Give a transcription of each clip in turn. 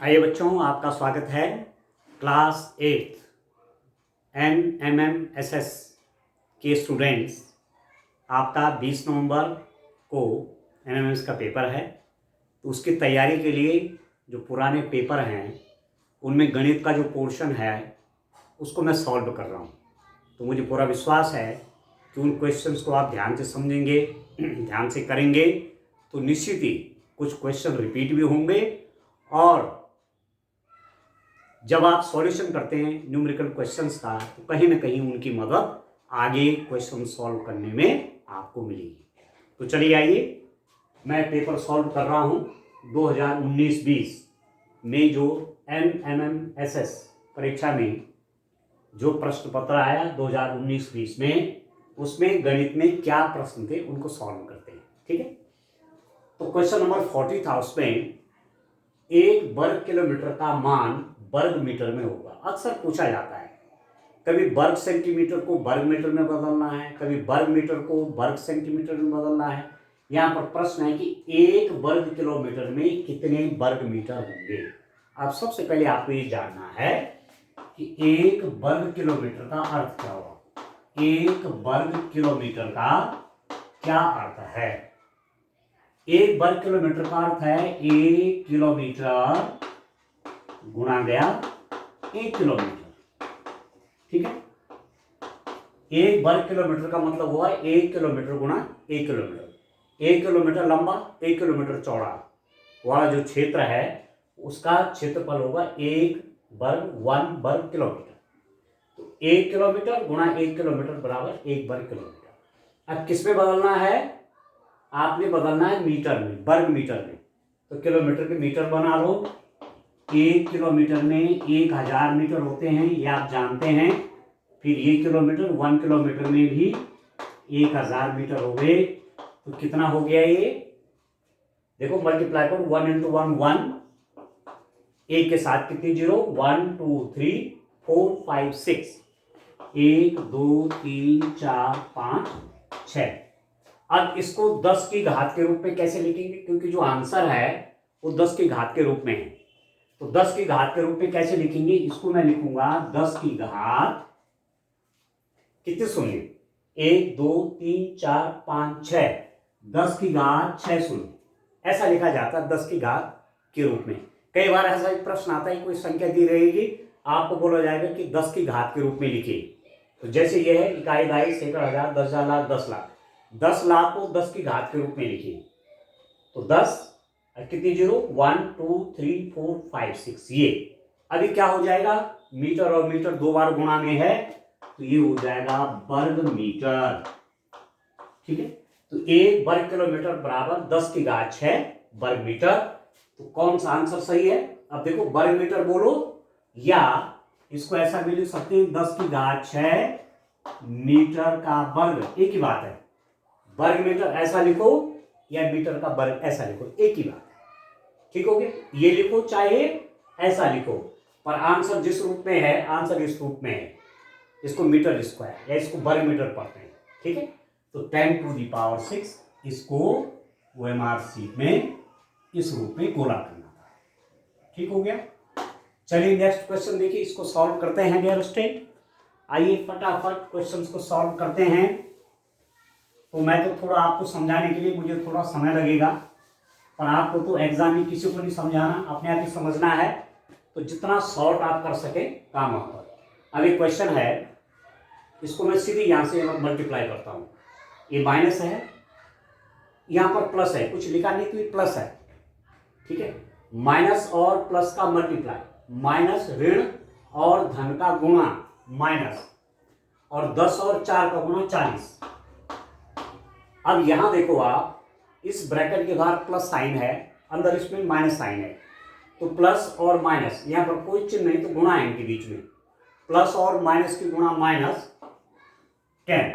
आइए बच्चों, आपका स्वागत है। क्लास 8 NMMSS के स्टूडेंट्स, आपका 20 नवंबर को NMMS का पेपर है। तो उसकी तैयारी के लिए जो पुराने पेपर हैं उनमें गणित का जो पोर्शन है उसको मैं सॉल्व कर रहा हूँ। तो मुझे पूरा विश्वास है कि उन क्वेश्चंस को आप ध्यान से समझेंगे, ध्यान से करेंगे तो निश्चित ही कुछ क्वेश्चन रिपीट भी होंगे और जब आप सॉल्यूशन करते हैं न्यूमेरिकल क्वेश्चंस का तो कहीं ना कहीं उनकी मदद आगे क्वेश्चन सॉल्व करने में आपको मिलेगी। तो चलिए आइए, मैं पेपर सॉल्व कर रहा हूं 2019-20 में जो NMMSS परीक्षा में जो प्रश्न पत्र आया 2019-20 में, उसमें गणित में क्या प्रश्न थे उनको सॉल्व करते हैं। ठीक है, तो क्वेश्चन नंबर 40 था। उसमें 1 वर्ग किलोमीटर का मान वर्ग मीटर में होगा। अक्सर पूछा जाता है, कभी वर्ग सेंटीमीटर को वर्ग मीटर में बदलना है, कभी वर्ग मीटर को वर्ग सेंटीमीटर में बदलना है। यहाँ पर प्रश्न है कि 1 वर्ग किलोमीटर में कितने वर्ग मीटर होंगे। अब सबसे पहले आपको ये जानना है कि 1 वर्ग किलोमीटर का अर्थ क्या होगा। 1 वर्ग किलोमीटर का क्या अर्थ है। 1 वर्ग किलोमीटर का अर्थ है 1 किलोमीटर गुणा गया 1 किलोमीटर। ठीक है, 1 वर्ग किलोमीटर का मतलब हुआ 1 किलोमीटर गुणा 1 किलोमीटर। 1 किलोमीटर लंबा, 1 किलोमीटर चौड़ा वाला जो क्षेत्र है उसका क्षेत्रफल होगा 1 वर्ग किलोमीटर। तो 1 किलोमीटर गुणा 1 किलोमीटर बराबर 1 वर्ग किलोमीटर। अब किस में बदलना है, आपने बदलना है मीटर में, वर्ग मीटर में। तो किलोमीटर के मीटर बना लो। 1 किलोमीटर में 1000 मीटर होते हैं, ये आप जानते हैं। फिर ये किलोमीटर, 1 किलोमीटर में भी 1000 मीटर हो गए। तो कितना हो गया ये, देखो मल्टीप्लाई करो, 1 × 1 1, 1 के साथ कितनी जीरो, 1 2 3 4 5 6, 1 2 3 4 5 6। अब इसको 10 की घात के रूप में कैसे लिखेंगे, क्योंकि जो आंसर है वो 10 की घात के रूप में है। तो 10 की घात के रूप में कैसे लिखेंगे, इसको मैं लिखूंगा 10 की घात कितने शून्य, 1 2 3 4 5 6, 10 की घात 6 शून्य, ऐसा लिखा जाता है 10 की घात के रूप में। कई बार ऐसा एक प्रश्न आता है, कोई संख्या दी रहेगी, आपको बोला जाएगा कि 10 की घात के रूप में लिखिए। तो जैसे यह है इकाई, दाई, सैकड़, हजार, 10,000, लाख, 10 लाख। 10 लाख को 10 की घात के रूप में लिखिए। तो 10 कितनी जीरो, 1 2 3 4 5 6, ये अभी क्या हो जाएगा, मीटर और मीटर 2 बार गुणा में है तो ये हो जाएगा वर्ग मीटर। ठीक है, तो 1 वर्ग किलोमीटर बराबर 10 की घात 6 वर्ग मीटर। तो कौन सा आंसर सही है। अब देखो, वर्ग मीटर बोलो या इसको ऐसा भी लिख सकते हैं 10 की घात 6 मीटर का वर्ग, एक ही बात है। वर्ग मीटर ऐसा लिखो या मीटर का वर्ग ऐसा लिखो, एक ही बात है। ठीक हो गया, ये लिखो चाहे ऐसा लिखो, पर आंसर जिस रूप में है, आंसर इस रूप में है। इसको मीटर स्क्वायर या इसको वर्ग मीटर पढ़ते हैं। ठीक है, तो 10⁶ इसको OMR शीट में इस रूप में गोला करना था। ठीक हो गया, चलिए नेक्स्ट क्वेश्चन देखिए, इसको सॉल्व करते हैं डियर स्टूडेंट। आइए फटाफट क्वेश्चंस को सॉल्व करते हैं। तो मैं तो थोड़ा आपको समझाने के लिए मुझे थोड़ा समय लगेगा, पर आपको तो एग्जाम में किसी को नहीं समझाना, अपने आप ही समझना है। तो जितना शॉर्ट आप कर सके काम आप। अब एक क्वेश्चन है, इसको मैं सीधे यहां से मल्टीप्लाई करता हूं। ये माइनस है, यहां पर प्लस है, कुछ लिखा नहीं तो ये प्लस है। ठीक है, माइनस और प्लस का मल्टीप्लाई, माइनस ऋण और धन का गुणा माइनस, और 10 और 4 का गुणा 40। अब यहां देखो आप, इस ब्रैकेट के बाहर प्लस साइन है, अंदर इसमें माइनस साइन है। तो प्लस और माइनस, यहां पर कोई चिन्ह नहीं तो गुणा है इनके बीच में। प्लस और माइनस की गुणा -10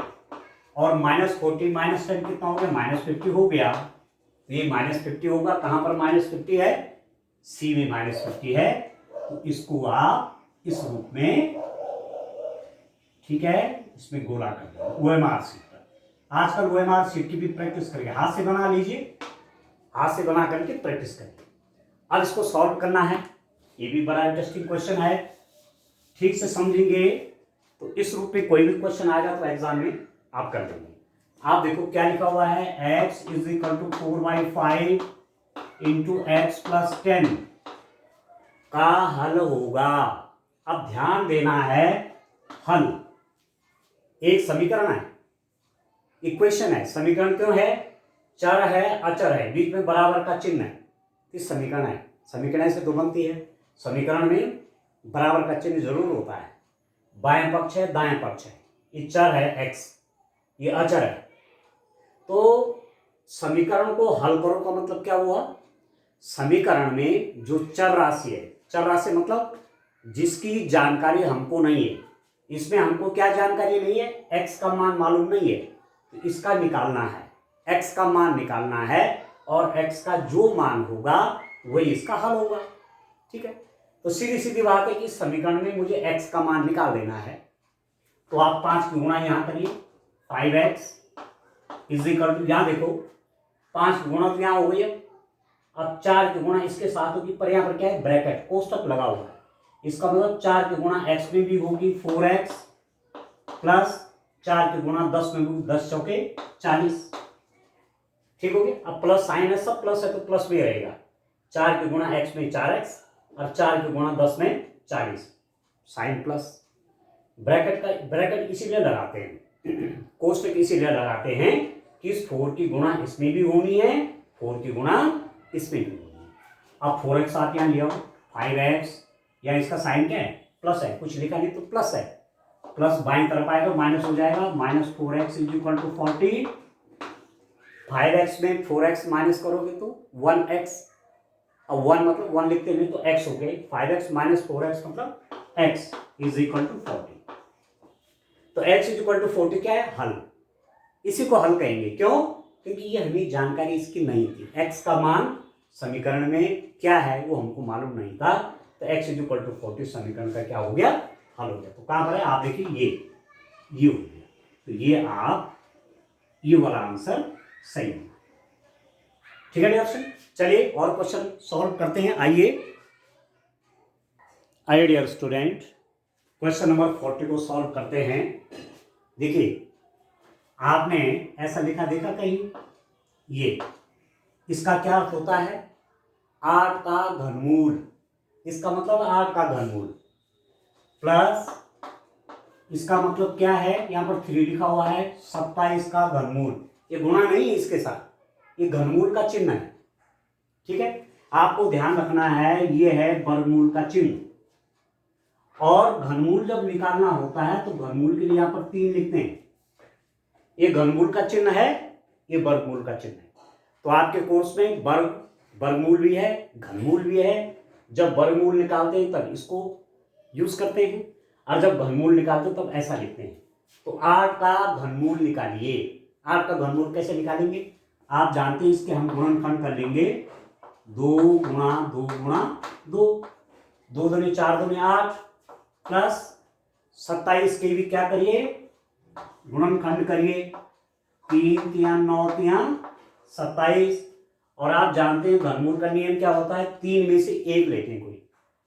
और -40 -10 कितना हो गया, -50 हो गया। तो ये -50 होगा, कहां पर -50 है, सी में -50 है। तो इसको आप इस रूप में, ठीक है, इसमें गोला कर दो OMR शीट पर। आजकल OMR शीट की भी प्रैक्टिस करिए, हाथ से बना लीजिए, हाथ से बना करके प्रैक्टिस करिए। अब इसको सॉल्व करना है। ये भी बड़ा इंटरेस्टिंग क्वेश्चन है, ठीक से समझेंगे तो इस रूप में कोई भी क्वेश्चन आएगा तो एग्जाम में आप कर देंगे। आप देखो क्या लिखा हुआ है, x is equal to 4/5 into x plus 10 का हल होगा। अब ध्यान देना है, हल एक समीकरण है, इक्वेशन है। समीकरण क्यों है? चर है, अचर है, बीच में बराबर का चिन्ह है, इस समीकरण है। समीकरण से तो बनती है, समीकरण में बराबर का चिन्ह जरूर होता है। बाएं पक्ष है, दाएं पक्ष है, ये चर है x, ये अचर है। तो समीकरण को हल करो का मतलब क्या हुआ? समीकरण में जो चर राशि है, चर राशि मतलब जिसकी जानकारी हमको नहीं है, इसमें हमको क्या जानकारी नहीं है, x का मान मालूम नहीं है, तो इसका निकालना है, x का मान निकालना है और x का जो मान होगा वही इसका हल होगा। ठीक है, तो सीधी सीधी बात है कि समीकरण में मुझे x का मान निकाल देना है। तो आप 5 की गुणा यहां करिए, 5x इज इक्वल टू, यहां देखो 5 की गुणा तो यहां हो गई है, अब 4 की गुणा इसके साथ होगी, पर यहां पर क्या है, ब्रैकेट कोष्टक लगा हुआ है, इसका मतलब 4 की गुणा x में भी होगी 4x प्लस 4 की गुणा 10 में होगी 10 चौके 40। ठीक हो गया। अब प्लस साइन है, सब प्लस है तो प्लस भी रहेगा, 4 की गुणा x में 4x और 4 की गुणा 10 में 40, साइन प्लस। ब्रैकेट इसीलिए लगाते हैं, कोष्टक इसीलिए लगाते हैं कि इस 4 की गुणा इसमें भी होनी है, 4 की गुणा इसमें भी होनी है। अब 4x आप यहाँ ले आओ, 5x, या इसका साइन क्या है, प्लस है, कुछ लिखा नहीं तो प्लस है, प्लस बाईं तरफ आएगा माइनस हो जाएगा, -4x is equal to 40। 5x में 4x माइनस करोगे तो 1x, अब 1 मतलब 1 लिखते नहीं तो x हो गए, 5x माइनस 4x मतलब x इज इक्वल टू 40। तो x इज इक्वल टू 40 क्या है, हल। इसी को हल कहेंगे, क्यों? क्योंकि ये हमें जानकारी इसकी नहीं थी, x का मान समीकरण में क्या है वो हमको मालूम नहीं था, तो x इज इक्वल टू 40 समीकरण का क्या हो गया, हल हो गया। तो कहां पर है आप देखिए, ये हो गया, तो ये आप, ये वाला आंसर सही है। ठीक है डियर स्टूडेंट, चलिए और क्वेश्चन सॉल्व करते हैं। आइए डियर स्टूडेंट, क्वेश्चन नंबर 40 को सॉल्व करते हैं। देखिए आपने ऐसा लिखा देखा कहीं, ये इसका क्या अर्थ होता है, 8 का घनमूल, इसका मतलब 8 का घनमूल प्लस इसका मतलब क्या है, यहां पर 3 लिखा हुआ है, 27 का घनमूल, ये गुणा नहीं है इसके साथ, ये घनमूल का चिन्ह है। ठीक है, आपको ध्यान रखना है, ये है वर्गमूल का चिन्ह, और घनमूल जब निकालना होता है तो घनमूल के लिए यहां पर 3 लिखते हैं, ये घनमूल का चिन्ह है, ये वर्गमूल का चिन्ह है। तो आपके कोर्स में वर्गमूल भी है, घनमूल भी है। जब वर्गमूल निकालते हैं तब इसको यूज करते हैं, और जब घनमूल निकालते हैं तब ऐसा लिखते हैं। तो 8 का घनमूल निकालिए। 8 का घनमूल कैसे निकालेंगे, आप जानते हैं, इसके हम गुणनखंड कर लेंगे, 2 गुणा 2 गुणा 2, 2 दूनी 4 दूनी 8 प्लस 27 के भी क्या करिए, गुणनखंड करिए, 3 तिया 9 तिया 27। और आप जानते हैं घनमूल का नियम क्या होता है, 3 में से 1 लेते हैं कोई।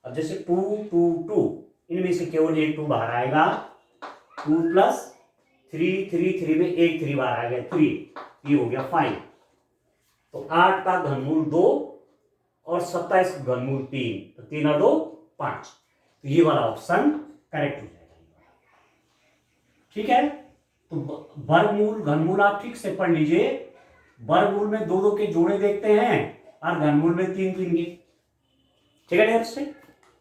अब जैसे 2 2 2, इनमें से केवल एक 2 बाहर आएगा, 2 प्लस 3 3 3 में एक 3 बाहर आ गया 3, ये हो गया 5। तो 8 का घनमूल 2 और 27 का घनमूल 3, तो 3 और 2 5, तो ये वाला ऑप्शन करेक्ट हो जाएगा। ठीक है, तो वर्गमूल घनमूल आप ठीक से पढ़ लीजिए, वर्गमूल में 2 2 के जोड़े देखते हैं और घनमूल में 3 3 के। ठीक है डियर स्टूडेंट,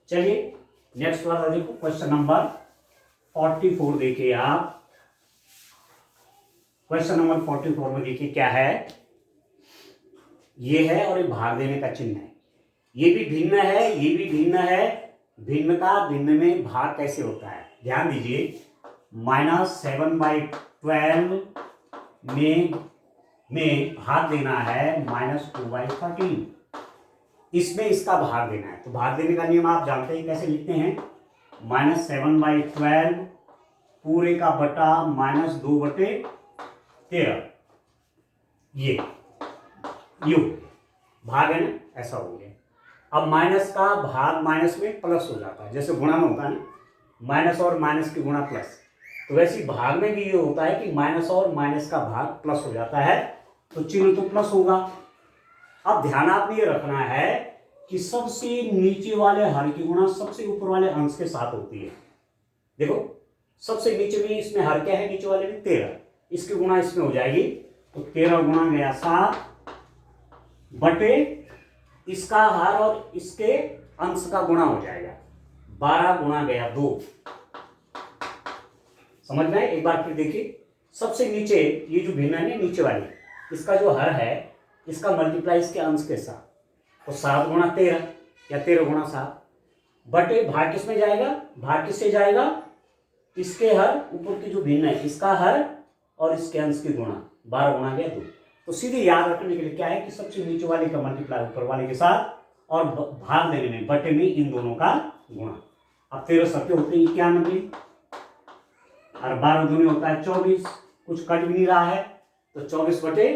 चलिए नेक्स्ट वाला देखो, क्वेश्चन नंबर 44 देखिए आप। क्वेश्चन नंबर 44 में देखिए क्या है, ये है और ये भाग देने का चिन्ह है, ये भी भिन्न है, ये भी भिन्न है। भिन्न का भिन्न में भाग कैसे होता है, ध्यान दीजिए, -7/12 में भाग देना है -2/13, इसमें इसका भाग देना है। तो भाग देने का नियम आप जानते हैं, कैसे लिखते हैं, -7/12 पूरे का बटा -2/13, ये भाग है ना, ऐसा हो गया। अब माइनस का भाग माइनस में प्लस हो जाता है, जैसे गुणा में होता है ना, माइनस और माइनस की गुणा प्लस, तो वैसे ही भाग में भी ये होता है कि माइनस और माइनस का भाग प्लस हो जाता है, तो चिन्ह तो प्लस होगा। अब ध्यान आपने ये रखना है कि सबसे नीचे वाले हर की गुणा सबसे ऊपर वाले अंश के साथ होती है। देखो सबसे नीचे में इसमें हर क्या है, नीचे वाले में 13, इसकी गुणा इसमें हो जाएगी, तो 13 गुणा गया 7 बटे इसका हर और इसके अंश का गुणा हो जाएगा 12 गुणा गया 2। समझ में आए? एक बार फिर देखिए, सबसे नीचे ये जो भिन्न है नीचे वाली, इसका जो हर है इसका मल्टीप्लाई इसके अंश के साथ, तो 7 गुणा 13 या 13 गुणा 7 बटे भाग किसमें जाएगा, भाग किससे जाएगा, इसके हर ऊपर की जो भिन्न है इसका हर और इसके अंश की गुणा, 12 गुणा गया 2। तो सीधे याद रखने के लिए क्या है कि सबसे नीचे वाले का मल्टीप्लाई ऊपर वाले के साथ और भाग देने में बटे में इन दोनों का गुणा। अब 13 सत्य होते हैं 91 और 12 दूनी होता है 24, कुछ कट भी नहीं रहा है, तो 24 बटे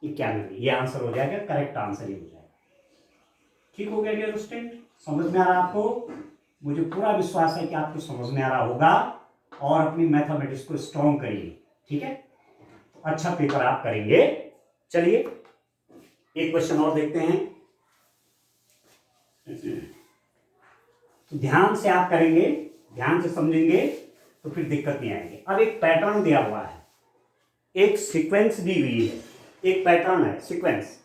91, ये आंसर हो जाएगा, करेक्ट आंसर ही हो जाएगा। ठीक हो गया डियर स्टूडेंट, समझ में आ रहा आपको? मुझे पूरा विश्वास है कि आपको समझ में आ रहा होगा और अपनी मैथमेटिक्स को स्ट्रॉन्ग करिए। ठीक है, तो अच्छा पेपर आप करेंगे। चलिए एक क्वेश्चन और देखते हैं, तो ध्यान से आप करेंगे, ध्यान से समझेंगे तो फिर दिक्कत नहीं आएगी। अब एक पैटर्न दिया हुआ है, एक सीक्वेंस दी हुई है, एक पैटर्न है सीक्वेंस,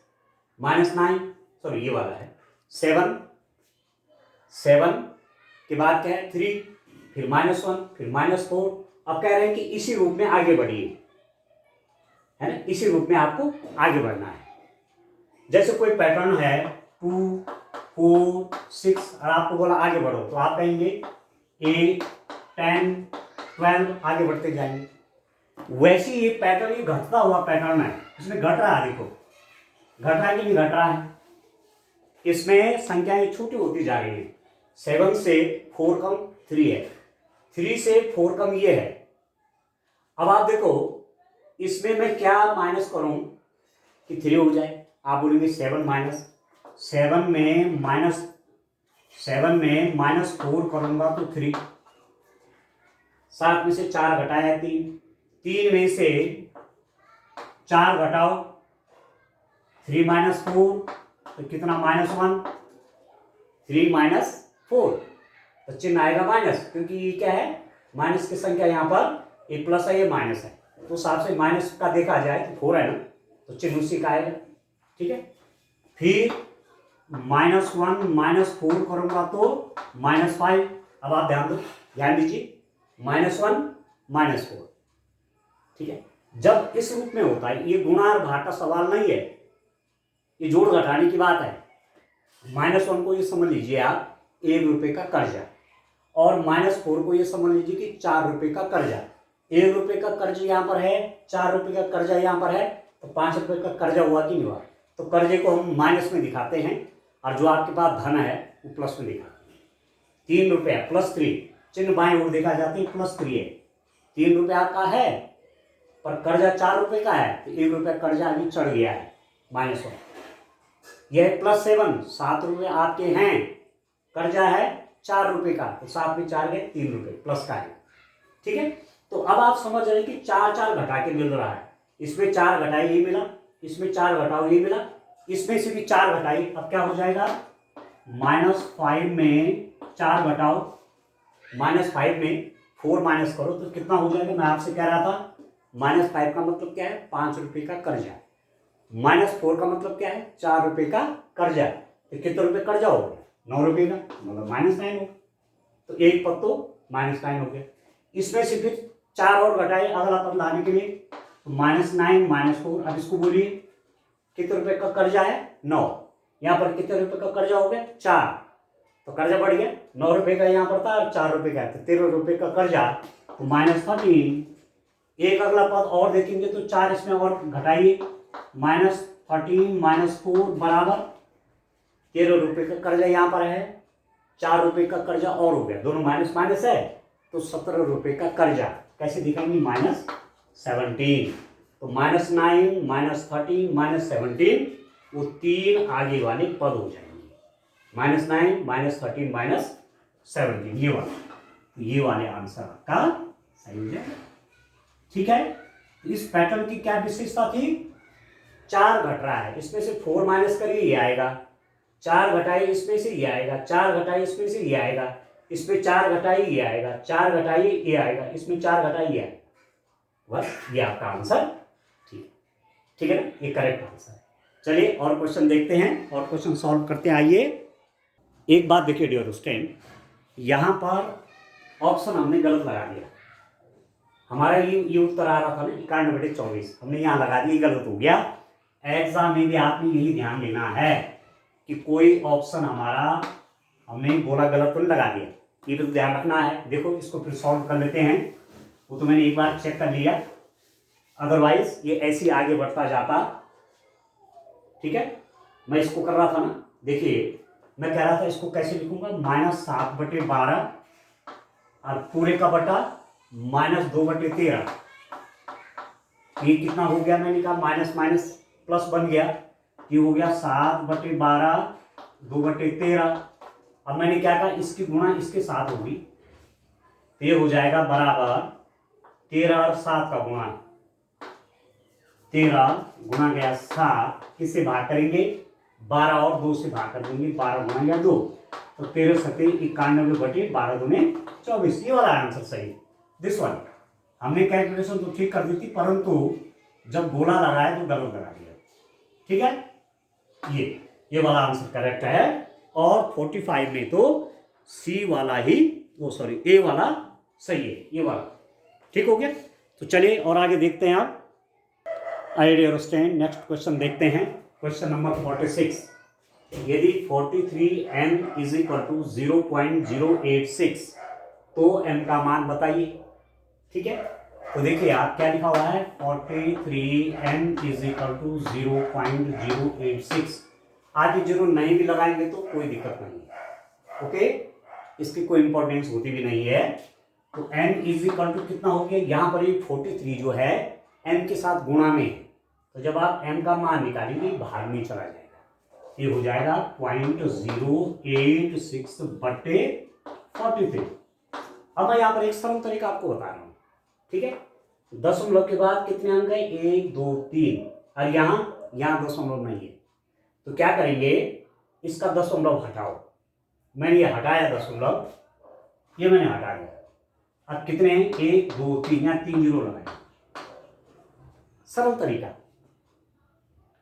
-9 सॉरी ये वाला है 7 के बाद क्या है 3, फिर -1, फिर -4। अब कह रहे हैं कि इसी रूप में आगे बढ़िए, है ना, इसी रूप में आपको आगे बढ़ना है। जैसे कोई पैटर्न है 2, 4, 6 और आपको बोला आगे बढ़ो, तो आप कहेंगे 8, 10, 12 आगे बढ़ते जाएंगे। वैसे ये पैटर्न, ये घटता हुआ पैटर्न है, इसमें घट रहा है, देखो घट रहा है कि नहीं घट रहा है, इसमें संख्याएं छोटी होती जा रही हैं। 7 से 4 कम 3 है, 3 से 4 कम ये है। अब आप देखो इसमें मैं क्या माइनस करूं कि 3 हो जाए, आप बोलेंगे 7 माइनस 7 में -4 करूंगा तो 3, 7 में से 4 घटाया 3 में से 4 घटाओ 3 - 4 तो कितना -1, 3 - 4 तो चिन्ह आएगा माइनस, क्योंकि ये क्या है माइनस की संख्या, यहाँ पर ये प्लस है ये माइनस है, तो हिसाब से माइनस का देखा जाए तो 4 है ना, तो चिन्ह उसी का आएगा। ठीक है, फिर -1 - 4 करूंगा तो -5। अब आप ध्यान दीजिए, -1 - 4। ठीक है, जब इस रूप में होता है, ये गुणा और भाग का सवाल नहीं है, ये जोड़ घटाने की बात है। -1 को ये समझ लीजिए आप 1 रुपये का कर्जा, और -4 को ये समझ लीजिए कि 4 रुपये का कर्जा। 1 रुपये का कर्ज यहाँ पर है, 4 रुपये का कर्जा यहाँ पर है, तो 5 रुपये का कर्जा हुआ कि नहीं हुआ। तो कर्जे को हम माइनस में दिखाते हैं और जो आपके पास धन है वो प्लस में दिखाते हैं। 3 रुपये +3, चिन्ह बाएं ओर देखा जाते हैं +3 है, 3 रुपया का है पर कर्जा 4 रुपये का है, तो 1 रुपया कर्जा अभी चढ़ गया है -1। यह +7 7 रुपये आपके हैं, कर्जा है 4 रुपये का, तो 7 में 4 गए 3 रुपये प्लस का है। ठीक है, तो अब आप समझ रहे हैं कि 4 घटा के मिल रहा है, इसमें 4 घटाए ये मिला, इसमें 4 घटाओ ये मिला, इसमें से भी 4 घटाई, अब क्या हो जाएगा -5 में 4 घटाओ, -5 में 4 माइनस करो तो कितना हो जाएगा। मैं आपसे कह रहा था -5 का मतलब क्या है 5 रुपये का कर्जा, -4 का मतलब क्या है 4 रुपये का कर्जा, तो कितने रुपये कर्जा हो गया 9 रुपये का, मतलब -9 हो, तो एक पद तो -9 हो गया। इसमें से फिर 4 और घटाए अगला पद लाने के लिए, तो -9 - 4। अब इसको बोलिए कितने रुपये का कर्जा है 9, यहाँ पर कितने रुपये का कर्जा हो गया 4, तो कर्जा बढ़ गया, 9 रुपये का यहाँ पर था और 4 रुपये का, तो 13 रुपये का कर्जा, तो -13। एक अगला पद और देखेंगे तो 4 इसमें और घटाइए, -13 - 4 बराबर 13 रुपये का कर्जा यहाँ पर है, 4 रुपये का कर्जा और हो गया, दोनों माइनस माइनस है, तो 17 रुपये का कर्जा कैसे दिखाएंगे -17। तो -9 -13 -17 वो 3 आगे वाले पद हो जाएंगे। -9, -13, -17 ये वाला, तो ये वाले आंसर आपका सही हो जाएगा। ठीक है, इस पैटर्न की क्या विशेषता थी, 4 घट रहा है, इसमें से 4 माइनस करिए ये आएगा, 4 घटाइए इसमें से ये आएगा, 4 घटाइए इसमें से ये आएगा, इसमें 4 घटाइए ये आएगा, 4 घटाइए ये आएगा, इसमें 4 घटाइए ये आएगा, बस ये आपका आंसर ठीक है ना, ये करेक्ट आंसर है। चलिए और क्वेश्चन देखते हैं और क्वेश्चन सॉल्व करते हैं। आइए एक बात देखिए डियर स्टूडेंट, यहाँ पर ऑप्शन हमने गलत लगा दिया, हमारा ये उत्तर आ रहा था ना 91/24, हमने यहाँ लगा दिया, गलत हो गया। एग्जाम में भी आपने यही ध्यान देना है कि कोई ऑप्शन हमारा हमने बोला गलत तो नहीं लगा दिया, ये तो ध्यान रखना है। देखो इसको फिर सॉल्व कर लेते हैं, वो तो मैंने एक बार चेक कर लिया, अदरवाइज ये ऐसे ही आगे बढ़ता जाता। ठीक है, मैं इसको कर रहा था ना, देखिए मैं कह रहा था इसको कैसे लिखूंगा, -7/12 और पूरे का बटा -2/13, ये कितना हो गया, मैंने कहा माइनस माइनस प्लस बन गया, ये हो गया 7/12 2/13। अब मैंने क्या कहा, इसकी गुणा इसके साथ होगी, तो ये हो जाएगा बराबर 13 और 7 का गुणा, 13 गुणा गया 7, किससे भाग करेंगे, 12 और 2 से भाग कर देंगे, 12 गुणा गया 2, तो 13 सत्ते 91/12 ये वाला आंसर सही, दिस वन। हमने कैलकुलेशन तो ठीक कर दी थी, परंतु जब गोला लगाया तो गलत लगा दिया। ठीक है, ये वाला आंसर करेक्ट है, और 45 में तो सी वाला ही, वो सॉरी ए वाला सही है, ये वाला ठीक हो गया। तो चलिए और आगे देखते हैं आप। डियर स्टूडेंट नेक्स्ट क्वेश्चन देखते हैं, क्वेश्चन नंबर 46। यदि 43n = 0.086 तो m का मान बताइए। ठीक है, तो देखिए आप क्या लिखा हुआ है, 43n = 0.086, आगे 0 नहीं भी लगाएंगे तो कोई दिक्कत नहीं है, ओके, इसकी कोई इंपॉर्टेंस होती भी नहीं है। तो n = कितना हो गया, यहाँ पर ये 43 जो है m के साथ गुणा में है, तो जब आप m का मान निकालेंगे बाहर में चला जाएगा, ये हो जाएगा 0.086/43। अब मैं यहाँ पर एक सरल तरीका आपको बता रहा हूँ। ठीक है, दशमलव के बाद कितने अंक है, 1 2 3, और यहाँ दशमलव नहीं है, तो क्या करेंगे, इसका दशमलव हटाओ, मैंने ये हटाया दशमलव, ये मैंने हटा दिया, अब कितने हैं, 1 2 3, यहाँ 3 0 लगाए, सरल तरीका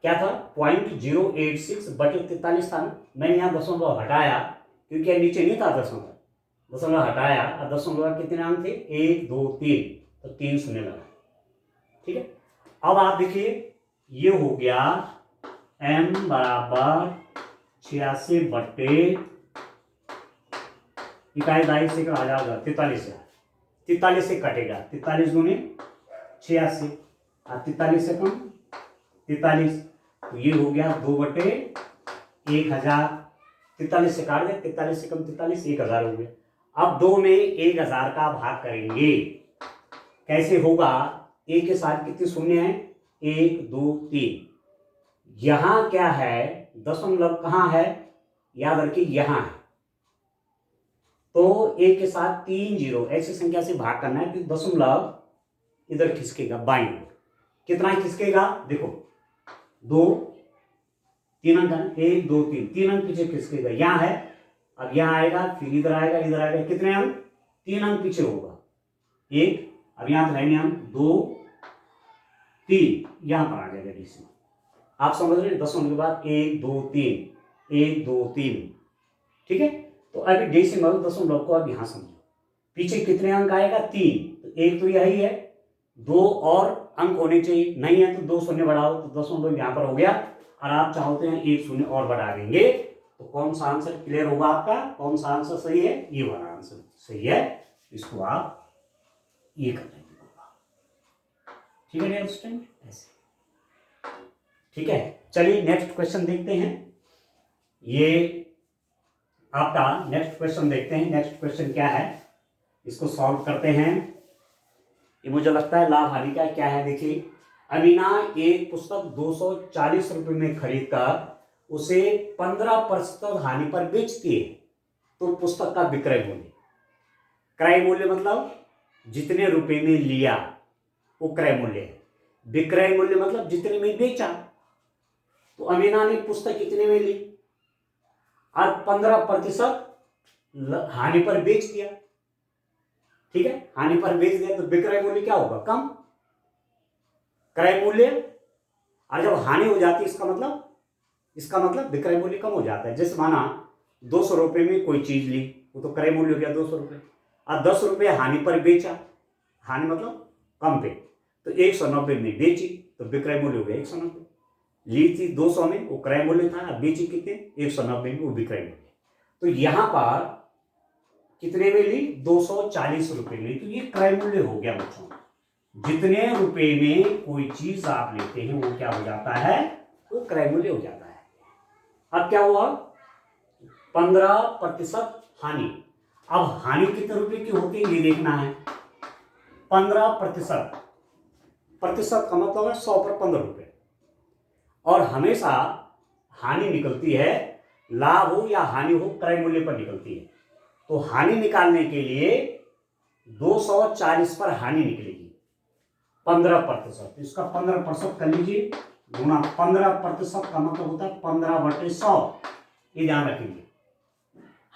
क्या था, 0.086/43 था ना, मैंने यहाँ दशमलव हटाया क्योंकि नीचे नहीं था दशमलव हटाया, और दशमलव कितने अंक थे, 1 2 3, तो 3 शून्य लगा। ठीक है, अब आप देखिए ये हो गया m = 86/, इकाई दाई से आ जाएगा 43 से कटेगा, 43 दूनी 86, और 43 से कम 43, तो ये हो गया 2/1000, 43 से काट दे, 43 से कम 43, 1000 हो गया। अब 2 में 1000 का भाग करेंगे, कैसे होगा, ए के साथ कितने शून्य है, 1 2 3, यहां क्या है, दशमलव कहां है, याद रखिए यहां है, तो ए के साथ 3 0 ऐसी संख्या से भाग करना है, क्योंकि दशमलव इधर खिसकेगा बाईं ओर, कितना खिसकेगा, देखो 2 3 अंक है, 1 2 3, 3 अंक पीछे खिसकेगा, यहाँ है, अब यहाँ आएगा, फिर इधर आएगा, कितने अंक, 3 अंक पीछे होगा, 1, अब यहाँ तो है नहीं अंक, 2 3, यहाँ पर आ जाएगा डेसिमल, आप समझ रहे हैं, दशमलव के बाद 1 2 3, 1 2 3। ठीक है, तो अभी डेसिमल दशमलव को अब यहाँ समझो, पीछे कितने अंक आएगा, 3, तो 1 तो यही है, 2 और अंक होने चाहिए, नहीं है तो 2 शून्य बढ़ाओ, तो दशमलव यहाँ पर हो गया, और आप चाहते हैं 1 शून्य और बढ़ा देंगे, तो कौन सा आंसर क्लियर होगा आपका, कौन सा आंसर सही है, ये वाला आंसर सही है, इसको आप ये कर लेंगे। ठीक है स्टूडेंट, ऐसे। ठीक है, चलिए नेक्स्ट क्वेश्चन देखते हैं, ये आपका नेक्स्ट क्वेश्चन देखते हैं। नेक्स्ट क्वेश्चन क्या है, इसको सॉल्व करते हैं। ये मुझे लगता है लाभ हानि का क्या है, देखिए, अमीना एक पुस्तक 240 रुपये में खरीदकर उसे 15% हानि पर बेचती है तो पुस्तक का विक्रय मूल्य, क्रय मूल्य मतलब जितने रुपए में लिया वो क्रय मूल्य है, विक्रय मूल्य मतलब जितने में बेचा। तो अमीना ने पुस्तक कितने में ली और 15% हानि पर बेच दिया, ठीक है, हानि पर बेच दिया तो विक्रय मूल्य क्या होगा, कम। क्रय मूल्य, और जब हानि हो जाती है इसका मतलब विक्रय मूल्य कम हो जाता है। जैसे माना 200 रुपए में कोई चीज ली, वो तो क्रय मूल्य हो गया 200 रुपए, और 10 रुपए हानि पर बेचा, हानि मतलब कम पे, तो 190 में बेची तो विक्रय मूल्य हो गया 190। ली थी 200 में, वो क्रय मूल्य था, बेची कितने, 190 में, वो विक्रय मूल्य। तो यहां पर कितने में ली, 240 रुपए में, तो ये क्रय मूल्य हो गया बच्चों। जितने रुपए में कोई चीज आप लेते हैं वो क्या हो जाता है, वो क्रय मूल्य हो जाता है। अब क्या हुआ, 15% हानि। अब हानि कितने रुपए की होती है ये देखना है। 15%, प्रतिशत का मतलब है 100 पर 15 रुपए, और हमेशा हानि निकलती है, लाभ हो या हानि हो, क्रय मूल्य पर निकलती है। तो हानि निकालने के लिए 240 पर हानि निकलेगी 15%, इसका 15% कर लीजिए, गुणा 15% का मतलब होता है 15/100, ये ध्यान रखेंगे।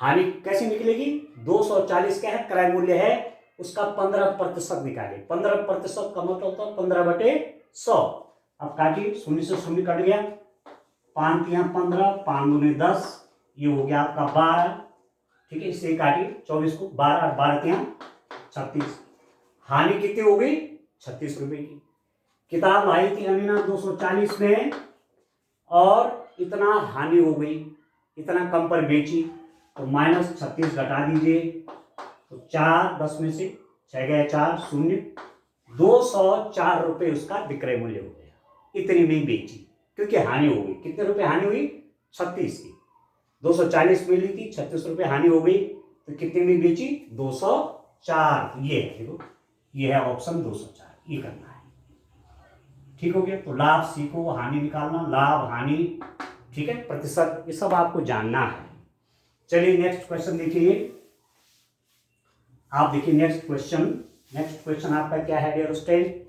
हानि कैसे निकलेगी, 240 क्या है, क्रय मूल्य है, उसका 15% निकाले, 15% का मतलब होता है 15/100। अब काटिए, शून्य से शून्य कट गया, 5 तिया 15, 5 दूने 10, ये हो गया आपका 12, ठीक है, इससे काटिए 24 को, 12 12 तिया 36। हानि कितनी हो गई, 36 रुपए की। किताब आई थी अमीना 240 में और इतना हानि हो गई, इतना कम पर बेची, तो -36 घटा दीजिए, तो 4 10 में से 6 गए 4 0, 204 रुपए उसका विक्रय मूल्य हो गया, इतनी में बेची, क्योंकि हानि हो गई। कितने रुपए हानि हुई, 36 की। 240 में ली थी, 36 रुपए हानि हो गई, तो कितने में बेची, 204। ये है, देखो ये है ऑप्शन 204, ये करना है, ठीक हो गया। तो लाभ सीखो, हानि निकालना, लाभ हानि, ठीक है, प्रतिशत, ये सब आपको जानना है। चलिए नेक्स्ट क्वेश्चन देखिए, आप देखिए नेक्स्ट क्वेश्चन आपका क्या है डियर स्टूडेंट।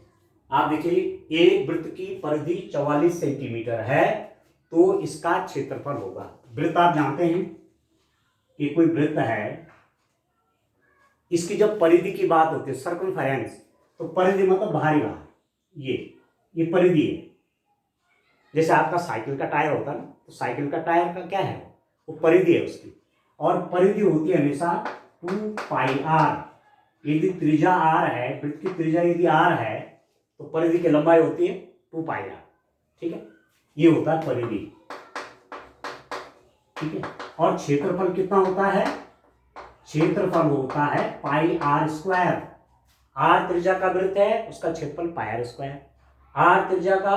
आप देखिए, एक वृत्त की परिधि 44 सेंटीमीटर है, तो इसका क्षेत्रफल होगा। वृत्त आप जानते हैं कि कोई वृत्त है, इसकी जब परिधि की बात होती है, सर्कमफेरेंस, तो परिधि मतलब बाहरी भाग, ये परिधि है। जैसे आपका साइकिल का टायर होता है ना, तो साइकिल का टायर का क्या है, वो परिधि है उसकी, और परिधि होती है हमेशा 2πr। यदि त्रिज्या r है, वृत्त की त्रिज्या यदि r है, तो परिधि की लंबाई होती है 2πr, ठीक है, ये होता है परिधि, ठीक है। और क्षेत्रफल कितना होता है, क्षेत्रफल होता है πr²। r त्रिज्या का वृत्त है, उसका क्षेत्रफल πr²। r त्रिज्या का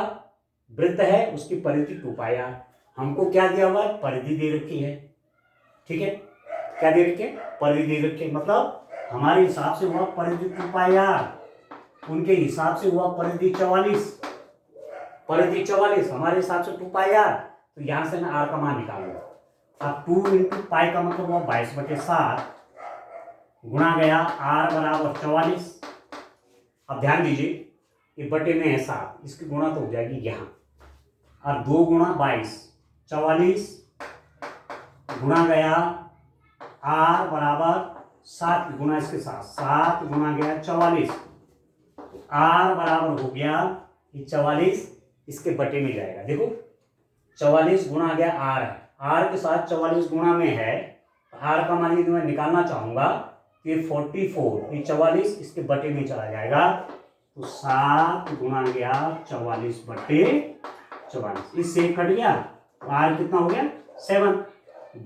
वृत्त है, उसकी परिधि 2πr। हमको क्या दिया हुआ है, परिधि दे रखी है, ठीक है, क्या दे रखी है, परिधि दे रखी है, मतलब हमारे हिसाब से हुआ परिधि 2πr, उनके हिसाब से हुआ परिधि 44, परिधि 44 हमारे हिसाब से 2πr, तो यहां से मैं r का मान निकालूंगा। अब 2 × पाई का मतलब हुआ 22/7, गुणा गया r बराबर 44। अब ध्यान दीजिए, ये बटे में है 7, इसकी गुणा तो हो जाएगी यहाँ, और 2 × 22 44, गुणा गया r बराबर 7 गुणा इसके साथ, 7 गुणा गया 44, r बराबर हो गया ये 44, इसके बटे में जाएगा। देखो 44 गुणा गया r, r के साथ 44 गुणा में है, r का मान यदि मैं निकालना चाहूंगा तो ये 44, ये 44 इसके बटे में चला जाएगा, तो 7 गुणा गया 44/44, इससे कट गया, तो r कितना हो गया 7।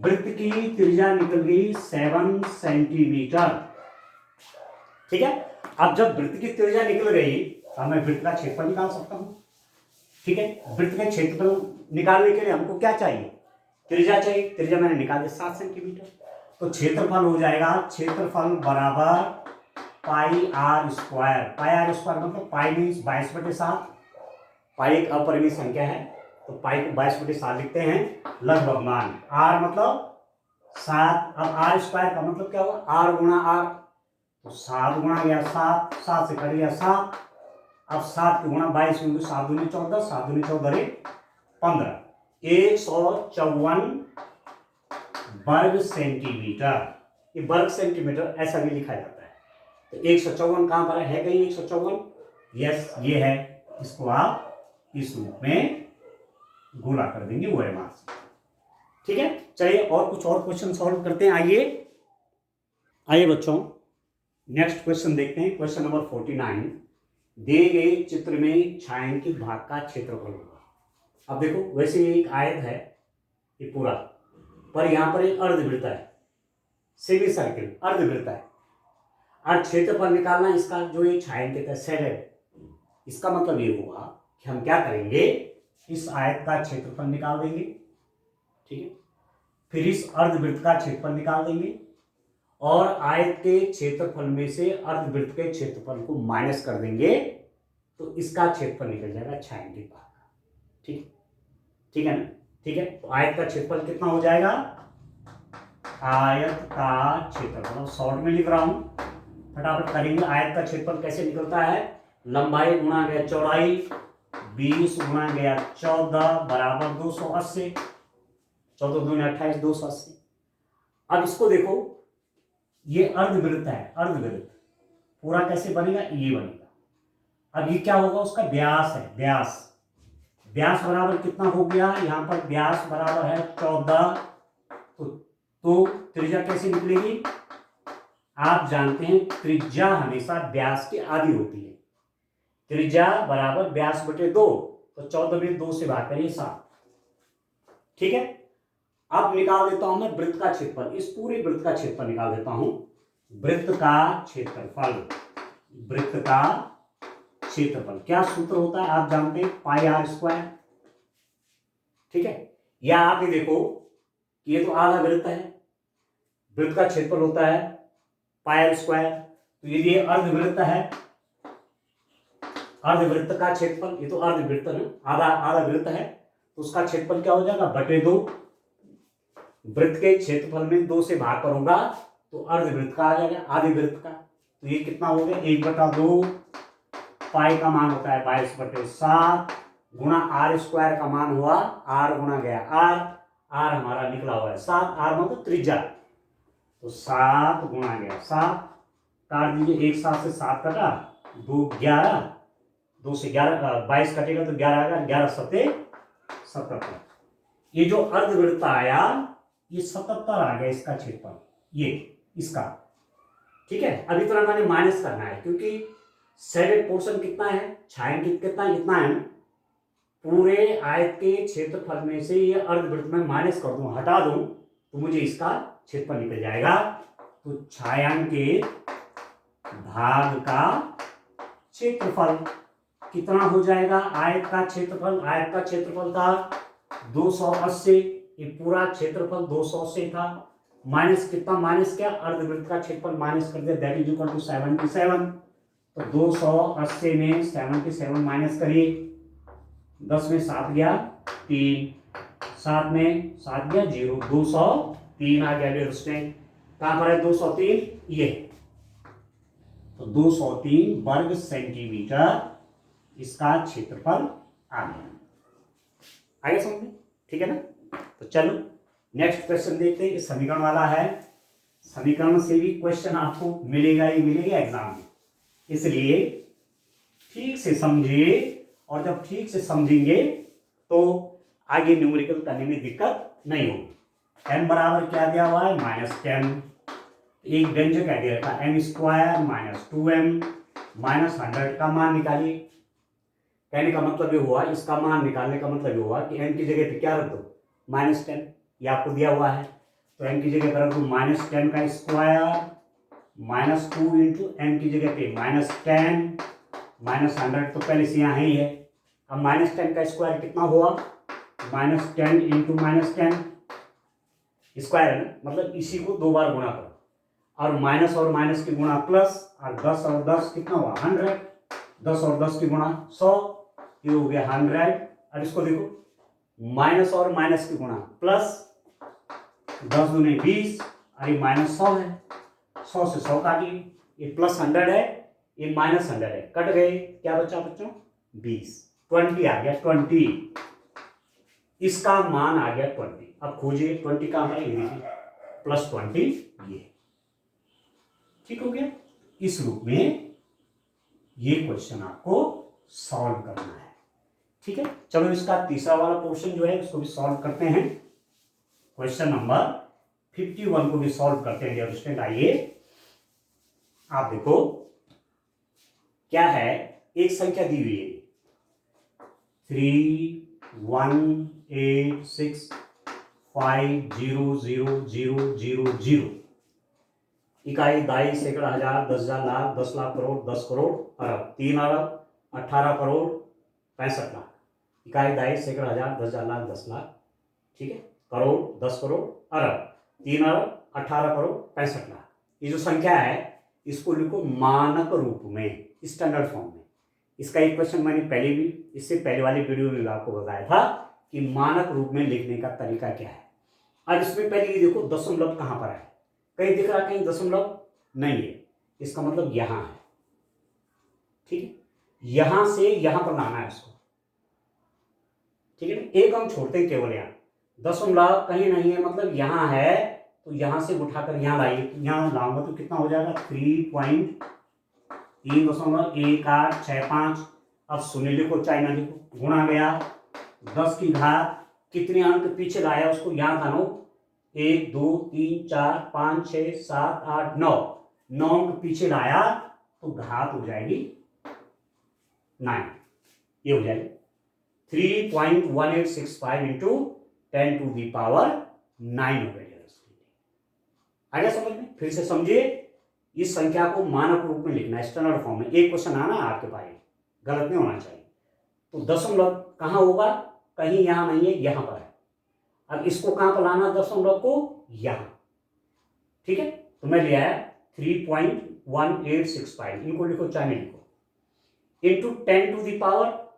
वृत्त की त्रिज्या निकल गई 7 सेंटीमीटर, ठीक है। अब जब वृत्त की त्रिज्या निकल गई तो मैं वृत्त का क्षेत्रफल निकाल सकता हूं, ठीक है। वृत्त का क्षेत्रफल निकालने के लिए हमको क्या चाहिए, त्रिज्या चाहिए, त्रिज्या मैंने निकाल दी 7 सेंटीमीटर, तो क्षेत्रफल हो जाएगा, क्षेत्रफल बराबर πr²। πr² मतलब पाई मीन्स 22/7, पाई एक अपरिमेय संख्या है, तो पाई को 22/7 लिखते हैं, लगभग मान। आर मतलब 7। अब आर स्क्वायर का मतलब क्या हुआ, आर गुणा आर, तो 7 गुणा गया 7, 7 से कट गया 7। अब 7 की गुणा 22 में 7 दूनी 14, 7 दूनी 14 15, 154 वर्ग सेंटीमीटर। ये वर्ग सेंटीमीटर ऐसा भी लिखा जाता है। तो 154 कहां पर है कहीं 154? यस, ये है। इसको आप इस रूप में गुणा कर देंगे OMR से। ठीक है, चलिए और कुछ और क्वेश्चन सॉल्व करते हैं। आइए बच्चों, नेक्स्ट क्वेश्चन देखते हैं। Question number 49। दिए गए चित्र में छायांकित भाग का क्षेत्रफल होगा। अब देखो, वैसे ये एक आयत है ये पूरा, पर यहां पर एक अर्धवृत्त है, सेमी सर्किल अर्धवृत्त है, और क्षेत्रफल निकालना इसका जो ये छायांकित है शेडेड। इसका मतलब ये होगा कि हम क्या करेंगे, इस आयत का क्षेत्रफल निकाल देंगे, ठीक है, फिर इस अर्धवृत्त का क्षेत्रफल निकाल देंगे, और आयत के क्षेत्रफल में से अर्धवृत्त के क्षेत्रफल को माइनस कर देंगे, तो इसका क्षेत्रफल निकल जाएगा छायांकित भाग का। ठीक, ठीक है ना? ठीक है, तो आयत का क्षेत्रफल कितना हो जाएगा, आयत का क्षेत्रफल, शॉर्ट में लिख रहा हूं, फटाफट करेंगे। आयत का क्षेत्रफल कैसे निकलता है, लंबाई गुणा गया चौड़ाई, 20 गुणा गया 14 बराबर 280, 14 दूनी 28, 280। अब इसको देखो, ये अर्धवृत्त है, अर्धवृत्त पूरा कैसे बनेगा, ये बनेगा। अब ये क्या होगा, उसका व्यास है, व्यास। व्यास बराबर कितना हो गया, यहां पर व्यास बराबर है 14, तो त्रिज्या कैसे निकलेगी, आप जानते हैं त्रिज्या हमेशा व्यास की आधी होती है। त्रिज्या बराबर व्यास बटे 2, तो 14 में 2 से भाग करिए 7। ठीक है, अब निकाल देता हूं मैं वृत्त का क्षेत्रफल, इस पूरे वृत्त का क्षेत्रफल निकाल देता हूं। वृत्त का क्षेत्रफल, वृत्त का क्षेत्रफल क्या सूत्र होता है, आप जानते हैं, पाई आर स्क्वायर। ठीक है, या आप ये देखो, ये तो आधा वृत्त है, वृत्त का क्षेत्रफल होता है पाई आर स्क्वायर, तो यदि ये अर्धवृत्त है, अर्धवृत्त का क्षेत्रफल, ये तो अर्धवृत्त है, आधा आधा वृत्त है, तो उसका क्षेत्रफल क्या हो जाएगा, बटे 2। वृत्त के क्षेत्रफल में 2 से भाग करूंगा तो अर्धवृत्त का आ जाएगा, आधे वृत्त का, तो ये कितना हो गया, 1/2। पाई का मान होता है 22/7 गुणा आर स्क्वायर का मान हुआ आर गुणा गया आर, आर हमारा निकला हुआ है 7, आर मतलब त्रिज्या, तो 7 गुणा गया 7, काट दीजिए, 1 7 से 7 कटा, 2 11, 2 से 11 22 कटेगा तो 11 आएगा, 11 7 77। ये जो अर्धवृत्त आया ये 77 आ गया इसका क्षेत्रफल, ये इसका। ठीक है, अभी तो मैंने माइनस करना है क्योंकि शेडेड पोर्शन कितना है, छायांकित कितना है, इतना है ना। पूरे आयत के क्षेत्रफल में से ये अर्धवृत्त में माइनस कर दूं, हटा दूं, तो मुझे इसका क्षेत्रफल निकल जाएगा। तो छायांकित भाग का क्षेत्रफल कितना हो जाएगा, आयत का क्षेत्रफल, आयत का क्षेत्रफल था 280, ये पूरा क्षेत्रफल 280 था, माइनस कितना, माइनस क्या, अर्धवृत्त का क्षेत्रफल माइनस कर दिया, दैट इज इक्वल टू 77। तो 280 में 77 माइनस करिए, 10 में 7 गया 3, 7 में 7 गया 0, 203 आ गया। अंडरस्टैंड, कहां पर है 203, ये तो 203 वर्ग सेंटीमीटर इसका क्षेत्रफल आ गया। आगे समझ में, ठीक है ना। तो चलो नेक्स्ट क्वेश्चन देखते हैं, समीकरण वाला है, समीकरण से भी क्वेश्चन आपको मिलेगा ही मिलेगा एग्जाम में, इसलिए ठीक से समझिए, और जब ठीक से समझेंगे तो आगे न्यूमेरिकल करने में दिक्कत नहीं होगी। m बराबर क्या दिया हुआ है, -10, एक व्यंजक क्या दे रखा है, m² - 2m -100 का मान निकालिए। कहने का मतलब ये हुआ, इसका मान निकालने का मतलब ये हुआ कि m की जगह पे क्या रख दो, -10, ये आपको दिया हुआ है, तो m की जगह पर रख दो -10 का स्क्वायर, -2 इंटू m की जगह पे -10 -100, तो पहले से यहाँ ही है। अब -10 का स्क्वायर कितना हुआ, -10 इंटू -10 स्क्वायर है ना, मतलब इसी को 2 बार गुणा करो, और माइनस और माइनस की गुणा प्लस, और 10 और 10 कितना हुआ 100, 10 और 10 की गुणा 100, ये हो गया 100। अब इसको देखो, माइनस और माइनस की गुणा प्लस, 10 दूनी 20, अरे माइनस 100 है, 100 से 100 काटिए, ये प्लस 100 है, ये माइनस 100 है, कट गए, क्या बचा बच्चों 20, 20 आ गया 20, इसका मान आ गया 20। अब खोजिए 20 कहां है, ये देखिए प्लस 20 ये, ठीक हो गया। इस रूप में ये क्वेश्चन आपको सॉल्व करना है, ठीक है। चलो इसका तीसरा वाला पोर्शन जो है उसको भी सॉल्व करते हैं, क्वेश्चन नंबर 51 को भी सॉल्व करते हैं डियर स्टूडेंट। आइए आप देखो क्या है, एक संख्या दी हुई है 318650000, इकाई, दाई, सैकड़ा, हजार, 10,000, लाख, 10 लाख, करोड़, 10 करोड़, अरब, 3 अरब 18 करोड़ 65 लाख, इकाई, दाई, सैकड़ा, हजार, 10,000, लाख, 10 लाख, ठीक है, करोड़, 10 करोड़, अरब, 3 अरब 18 करोड़ 65 लाख। ये जो संख्या है इसको लिखो मानक रूप में, स्टैंडर्ड फॉर्म में। इसका एक क्वेश्चन मैंने पहले भी, इससे पहले वाली वीडियो में आपको बताया था कि मानक रूप में लिखने का तरीका क्या है। अब इसमें पहले ये देखो दशमलव कहां पर है, कहीं दिख रहा, कहीं दशमलव नहीं है, इसका मतलब यहां है, ठीक है, यहां से यहां पर लाना है इसको, ठीक है। एक हम छोड़ते हैं केवल यहां, दशमलव कहीं नहीं है मतलब यहां है, तो यहां से उठाकर यहां लाइए, तो यहां लाऊंगा तो कितना हो जाएगा 3.31865। अब शून्य लिखो चाहे ना लिखो, गुणा गया 10 की घात, कितने अंक पीछे लाया उसको यहां था, 1 2 3 4 5 6 7 8 9, 9 अंक पीछे लाया तो घात हो जाएगी 9, ये हो जाएगी 3.1865 इंटू 10 टू दी पावर 9 हो गया। आ गया समझ में, फिर से समझिए, इस संख्या को मानक रूप में लिखना है, स्टैंडर्ड फॉर्म में। एक क्वेश्चन आना है आपके पास, गलत नहीं होना चाहिए। तो दशमलव कहां होगा, कहीं यहां नहीं है, यहां पर है। अब इसको कहां पर लाना, दशमलव को यहां, ठीक है। तो मैं ले आया 3.1865, इनको लिखो चाहे नहीं लिखो, इंटू 10 टू दी पावर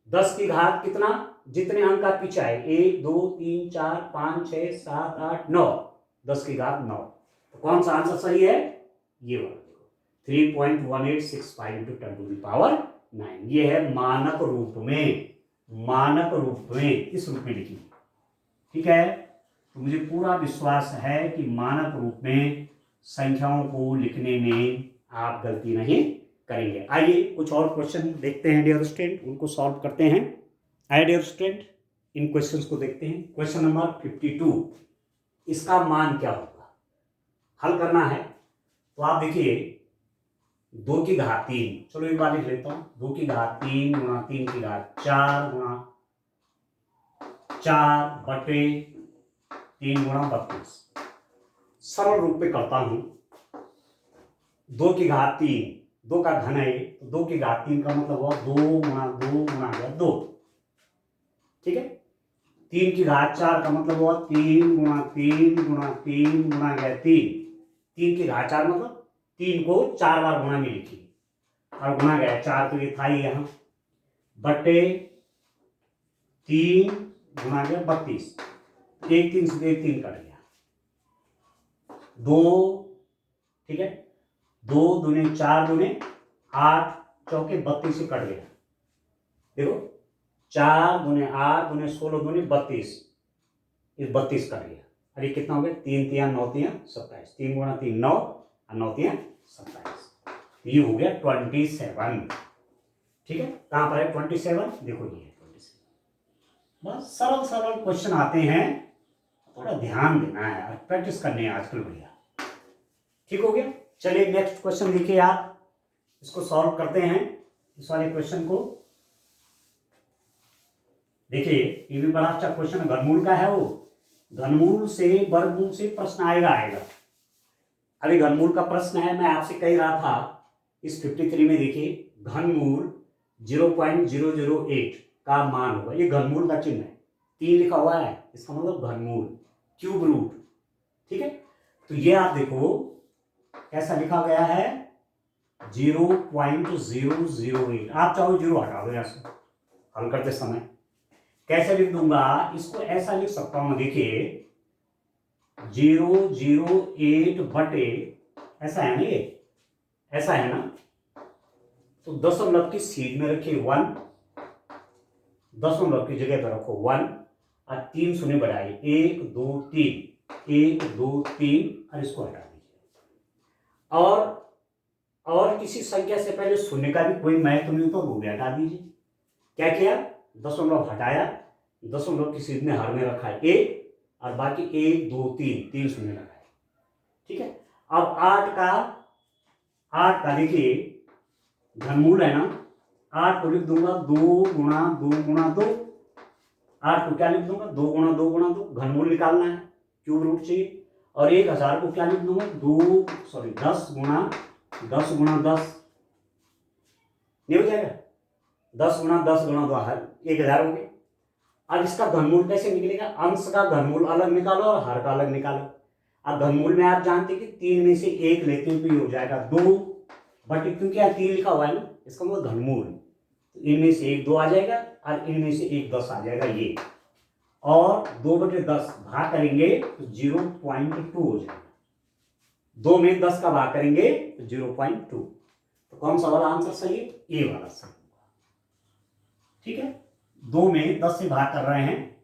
10 की घात कितना, जितने अंक का पीछे आए, 1 2 3 4 5 6 7 8 9, 10 की घात 9। तो कौन सा आंसर सही है, ये वाला देखो 3.1865 इंटू 10 टू दी पावर 9, ये है मानक रूप में, मानक रूप में इस रूप में लिखी, ठीक है। तो मुझे पूरा विश्वास है कि मानक रूप में संख्याओं को लिखने में आप गलती नहीं करेंगे। आइए कुछ और क्वेश्चन देखते हैं डियर स्टूडेंट, उनको सॉल्व करते हैं। आइए डियर स्टूडेंट इन क्वेश्चंस को देखते हैं। क्वेश्चन नंबर 52, इसका मान क्या होगा, हल करना है। तो आप देखिए 2 की घात 3, चलो एक बार लिख लेता हूं, 2 की घात 3 गुणा 3 की घात 4 गुणा 4 बटे 3 गुणा 32, सरल रूप में करता हूं। 2 की घात 3, 2 का घन है तो 2 की घात 3 का मतलब हुआ 2 गुणा 2 गुणा गया 2, ठीक है। 3 की घात 4 का मतलब हुआ 3 गुणा 3 गुणा 3 गुणा गया 3, 3 की घात 4 मतलब 3 को 4 बार गुणा में लिखी और गुणा गया 4, तो ये था ही यहां, बटे 3 गुणा गया 32, 1 3 से 1 3 कट गया 2, ठीक है, 2 दूने 4 दूने 8 चौके 32 से कट गया, देखो 4 दूने 8 दूने 16 दूने 32, ये 32 कट गया, अरे कितना हो गया 3 3 9 3 27, 3 गुणा 3 9 और 9 3 27, ये हो गया 27, ठीक है। कहां पर है 27, देखो ये है 27। बस सरल सरल क्वेश्चन आते हैं, थोड़ा ध्यान देना है और प्रैक्टिस करनी है आजकल भैया, ठीक हो गया। चलिए नेक्स्ट क्वेश्चन देखिए, आप इसको सॉल्व करते हैं। इस वाले क्वेश्चन को देखिए, ये भी बड़ा अच्छा क्वेश्चन, घनमूल का है, वो घनमूल से वर्गमूल से प्रश्न आएगा। अभी घनमूल का प्रश्न है, मैं आपसे कह रहा था इस 53 में देखिए घनमूल 0.008 का मान होगा, ये घनमूल का चिन्ह है, 3 लिखा हुआ है, इसका मतलब घनमूल, क्यूब रूट, ठीक है। तो ये आप देखो कैसा लिखा गया है 0.008, आप चाहो 0 हटा दो यहां से हल करते समय, कैसे लिख दूंगा, इसको ऐसा लिख सकता हूं, देखिए 008 बटे, ऐसा है ना, ये ऐसा है ना, तो दशमलव की सीध में रखिए 1, दशमलव की जगह पर रखो 1 और 3 शून्य बढ़ाइए, 1 2 3, 1 2 3 और इसको हटा दीजिए। और किसी संख्या से पहले शून्य का भी कोई महत्व नहीं, तो वो भी हटा दीजिए। क्या किया, दशमलव हटाया, दशमलव की सीध में हर में रखा है 1 और बाकी 1 2 3, 3 शून्य लगाए। ठीक है, अब 8 का देखिए घनमूल है ना, 8 को लिख दूंगा 2 गुणा 2 गुणा 2, 8 को क्या लिख दूंगा 2 गुणा 2 गुणा 2, घनमूल निकालना है, क्यूब रूट चाहिए। और 1000 को क्या लिख दूंगा 10 गुणा 10 गुणा 10, नहीं हो जाएगा, 10 गुणा 10 गुणा 2 1000 हो गए। अब इसका घनमूल कैसे निकलेगा, अंश का घनमूल अलग निकालो और हर का अलग निकालो। अब घनमूल में आप जानते हैं कि 3 में से 1 लेते हैं तो ये हो जाएगा 2 बटे, क्योंकि यहाँ 3 लिखा हुआ है ना, इसका मतलब घनमूल, तो इनमें से 1 2 आ जाएगा और इनमें से 1 10 आ जाएगा ये, और 2 बटे 10 भाग करेंगे तो 0.2 हो जाएगा, 2 में 10 का भाग करेंगे तो 0.2, तो कौन सा वाला आंसर सही है, ए वाला सही। ठीक है, 2 में 10 से भाग कर रहे हैं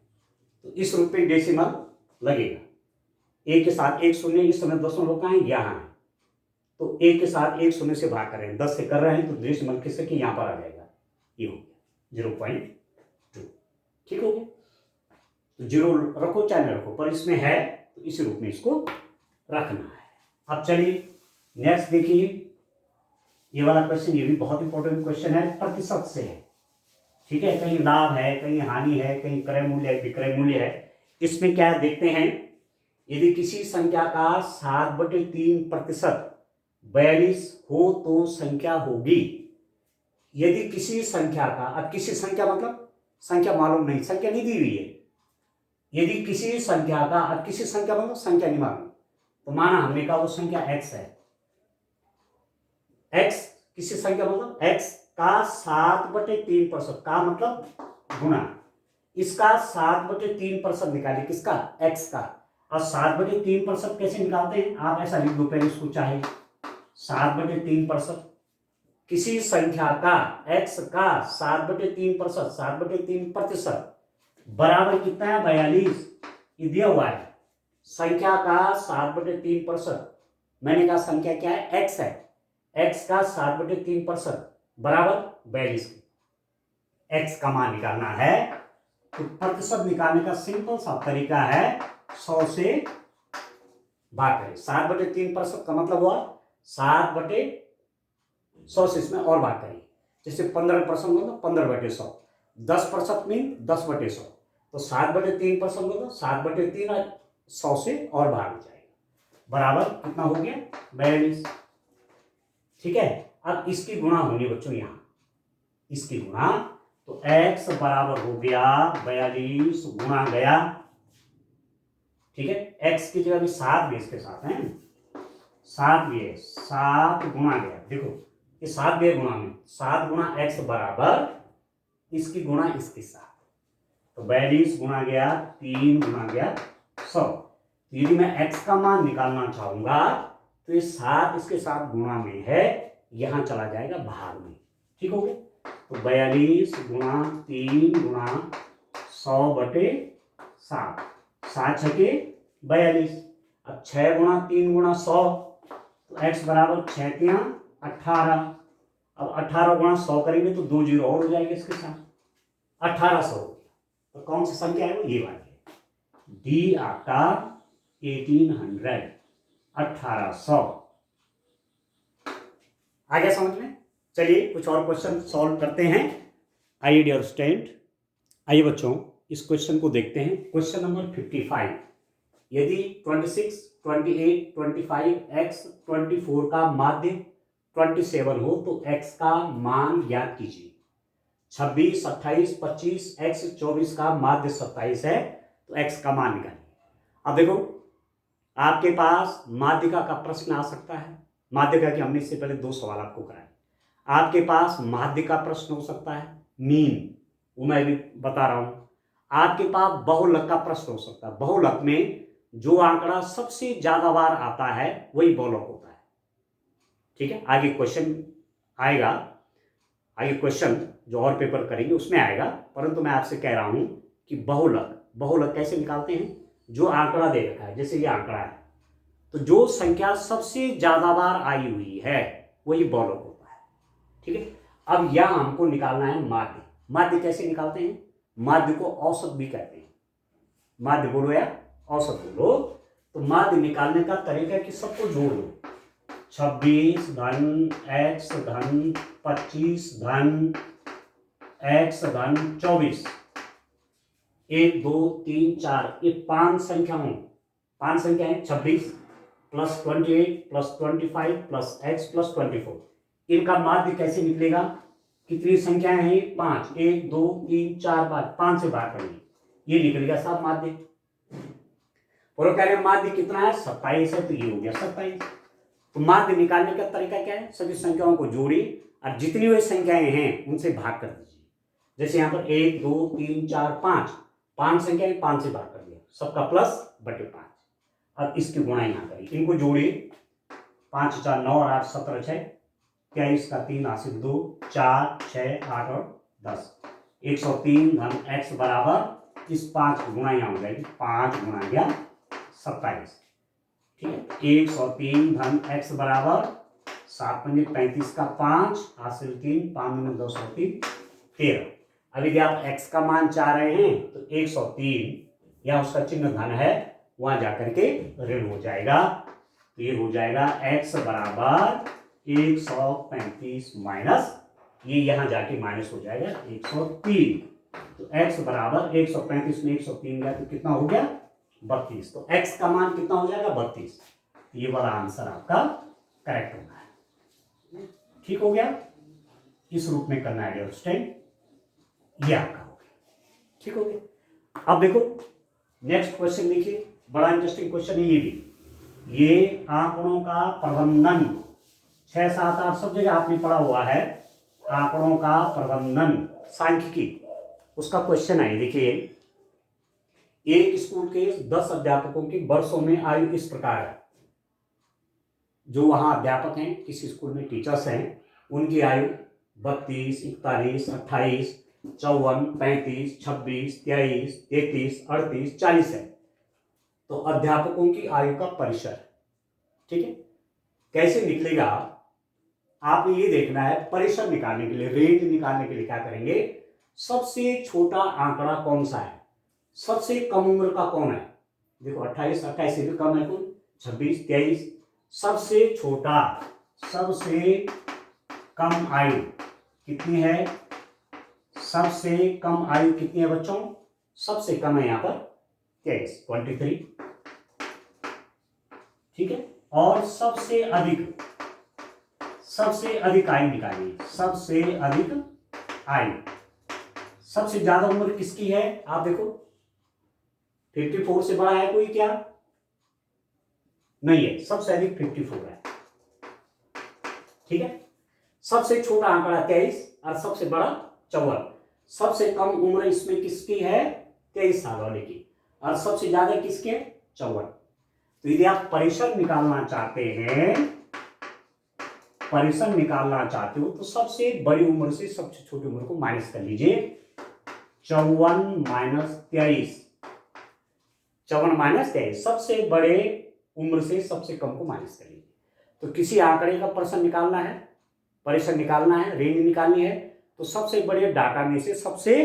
तो इस रूप में डेसिमल लगेगा, एक के साथ एक शून्य, इस समय दशमलव कहाँ है, यहाँ है, तो एक के साथ एक शून्य से भाग कर रहे हैं, 10 से कर रहे हैं तो डेसिमल किससे कि यहाँ पर आ जाएगा, ये हो गया 0.2। ठीक हो गया, तो 0 रखो चाहे न रखो, पर इसमें है तो इसी रूप में इसको रखना है। अब चलिए नेक्स्ट देखिए, ये वाला क्वेश्चन, ये भी बहुत इंपॉर्टेंट क्वेश्चन है, प्रतिशत से है। ठीक है, कहीं लाभ है, कहीं हानि है, कहीं क्रय मूल्य है, विक्रय मूल्य है। इसमें क्या देखते हैं, यदि किसी संख्या का 7/3% 42 हो तो संख्या होगी। यदि किसी संख्या का, अब किसी संख्या मतलब संख्या मालूम नहीं, संख्या नहीं दी हुई है, यदि किसी संख्या का, अब किसी संख्या मतलब संख्या नहीं मालूम, तो माना हमने कहा वो संख्या x है, x किसी संख्या मतलब x का 7/3% का मतलब गुणा, इसका 7/3% निकालिए, किसका, x का। और 7/3% कैसे निकालते हैं, आप ऐसा लिख दो पहले इसको, चाहे 7/3% किसी संख्या का, x का 7/3%, 7/3% बराबर कितना है, 42, ये दिया हुआ है। संख्या का 7/3%, मैंने कहा संख्या क्या है, x है, x का 7/3% बराबर 42, x का मान निकालना है, तो प्रतिशत निकालने का सिंपल सा तरीका है 100 से भाग करें। 7/3% का मतलब हुआ 7/100 से इसमें और भाग करें, जैसे 15% मतलब 15/100, 10% मीन 10/100, तो 7/3% मतलब 7/3 और 100 से और भाग हो जाएगा, बराबर कितना हो गया, 42। ठीक है, अब इसकी गुणा होनी बच्चों, यहां इसकी गुणा, तो x बराबर हो गया 42 गुणा गया, ठीक है, x की जगह भी 7 भी इसके साथ है, 7 भी है, 7 गुणा गया, देखो ये 7 भी है गुणा में, 7 गुणा x बराबर इसकी गुणा इसके साथ, तो 42 गुणा गया 3 गुणा गया 100। यदि मैं x का मान निकालना चाहूंगा तो ये 7 इसके साथ गुणा में है, यहां चला जाएगा भाग में। ठीक हो गया, तो 42 गुणा 3 गुणा 100/7, 7 छके 42, अब 6 गुणा 3 गुणा 100, तो x बराबर 6 3 18, अब 18 गुणा 100 करेंगे तो 2 जीरो और हो जाएंगे इसके साथ, 1800। तो कौन सी संख्या है वो, ये वाली है, डी आपका 1800, 1800। आ गया समझ में। चलिए कुछ और क्वेश्चन सॉल्व करते हैं। आइए डियर स्टूडेंट, आइए बच्चों इस क्वेश्चन को देखते हैं। क्वेश्चन नंबर 55, यदि 26, 28, 25, x 24 का माध्य 27 हो तो x का मान ज्ञात कीजिए। 26, 28, 25, x 24 का माध्य 27 है तो x का मान निकालिए। अब देखो आपके पास माध्यिका का प्रश्न आ सकता है, माध्यिका की हमने इससे पहले 2 सवाल आपको कराए। आपके पास माध्यिका प्रश्न हो सकता है, मीन वो मैं भी बता रहा हूं। आपके पास बहुलक का प्रश्न हो सकता है। बहुलक में जो आंकड़ा सबसे ज्यादा बार आता है वही बहुलक होता है। ठीक है, आगे क्वेश्चन आएगा, आगे क्वेश्चन जो और पेपर करेंगे उसमें आएगा, परंतु मैं आपसे कह रहा हूं कि बहुलक, बहुलक कैसे निकालते हैं? जो आंकड़ा दे रखा है, जैसे ये आंकड़ा है, तो जो संख्या सबसे ज्यादा बार आई हुई है वही बहुलक होता है। ठीक है, अब यहां हमको निकालना है माध्य। माध्य कैसे निकालते हैं? माध्य को औसत भी कहते हैं। माध्य बोलो या औसत बोलो। तो माध्य निकालने का तरीका कि सबको जोड़ दो, 26 धन x धन 25 धन x धन 24, 1 2 3 4, ये 5 संख्याओं, 5 संख्याएं 26 plus 28 plus 25 plus x plus 24, इनका माध्य कैसे निकलेगा? कितनी संख्याएं हैं? 5, 1 2 3 4 5 से भाग करेंगे, ये निकलेगा साहब माध्य। और कह रहे माध्य कितना है? 27 है, तो ये हो गया 27। तो माध्य निकालने का तरीका क्या है? सभी संख्याओं को जोड़िए और जितनी हुई संख्याएं हैं उनसे भाग कर दीजिए। जैसे यहाँ पर 1 2 3 4 5, 5 संख्याएं 5 से भाग कर दिया, सबका प्लस बटे 5। अब इसकी गुणा यहाँ करिए, इनको जोड़िए, 5 4 9 और 8 17 6, 23 का 3 आसिक 2, 4 6 8 और 10, 103 धन x बराबर, इस 5 की गुणा यहाँ हो जाएगी, 5 गुणा गया 27। ठीक है, 103 धन x बराबर 7 पंजे 35 का 5 हासिल 3, 5 में 203 13। अब यदि आप x का मान चाह रहे हैं तो 103 या उसका चिन्ह धन है वहां जाकर के ऋण हो जाएगा, तो ये हो जाएगा x बराबर 135 माइनस, ये यहां जाके माइनस हो जाएगा 103। तो x बराबर 135 में 103 गया तो कितना हो गया? 32। तो x का मान कितना हो जाएगा? 32। ये वाला आंसर आपका करेक्ट होना है। ठीक हो गया, इस रूप में करना है स्टैंड, ये आपका हो गया। ठीक हो गया। अब देखो नेक्स्ट क्वेश्चन देखिए, बड़ा इंटरेस्टिंग क्वेश्चन है ये भी। ये आंकड़ों का प्रबंधन 6 7 8 सब जगह आपने पढ़ा हुआ है, आंकड़ों का प्रबंधन सांख्यिकी, उसका क्वेश्चन है। देखिए, एक स्कूल के 10 अध्यापकों की वर्षों में आयु इस प्रकार है। जो वहां अध्यापक हैं, किसी स्कूल में टीचर्स हैं, उनकी आयु 32 41 28 54 35 26 23 33 38 40 है। तो अध्यापकों की आयु का परिसर, ठीक है, कैसे निकलेगा? आपने ये देखना है, परिसर निकालने के लिए, रेंज निकालने के लिए क्या करेंगे? सबसे छोटा आंकड़ा कौन सा है, सबसे कम उम्र का कौन है? देखो 28 28 से भी कम है कौन? 26 23। सबसे छोटा, सबसे कम आयु कितनी है? सबसे कम आयु कितनी है बच्चों? सबसे कम है यहाँ पर 23 ठीक है। और सबसे अधिक, सबसे अधिक आयु निकालिए, सबसे अधिक आयु, सबसे ज्यादा उम्र किसकी है? आप देखो 54 से बड़ा है कोई क्या? नहीं है, सबसे अधिक 54 है। ठीक है, सबसे छोटा आंकड़ा 23 और सबसे बड़ा 54। सबसे कम उम्र इसमें किसकी है? 23 साल वाले की। और सबसे ज्यादा किसके? 54। तो यदि आप परिसर निकालना चाहते हैं, परिसर निकालना चाहते हो, तो सबसे बड़ी उम्र से सबसे छोटी उम्र को माइनस कर लीजिए। 54 माइनस 23, 54 माइनस 23, सबसे बड़े उम्र से सबसे कम को माइनस कर लीजिए। तो किसी आंकड़े का परिसर निकालना है, परिसर निकालना है, रेंज निकालनी है, तो सबसे बड़े डाटा में से सबसे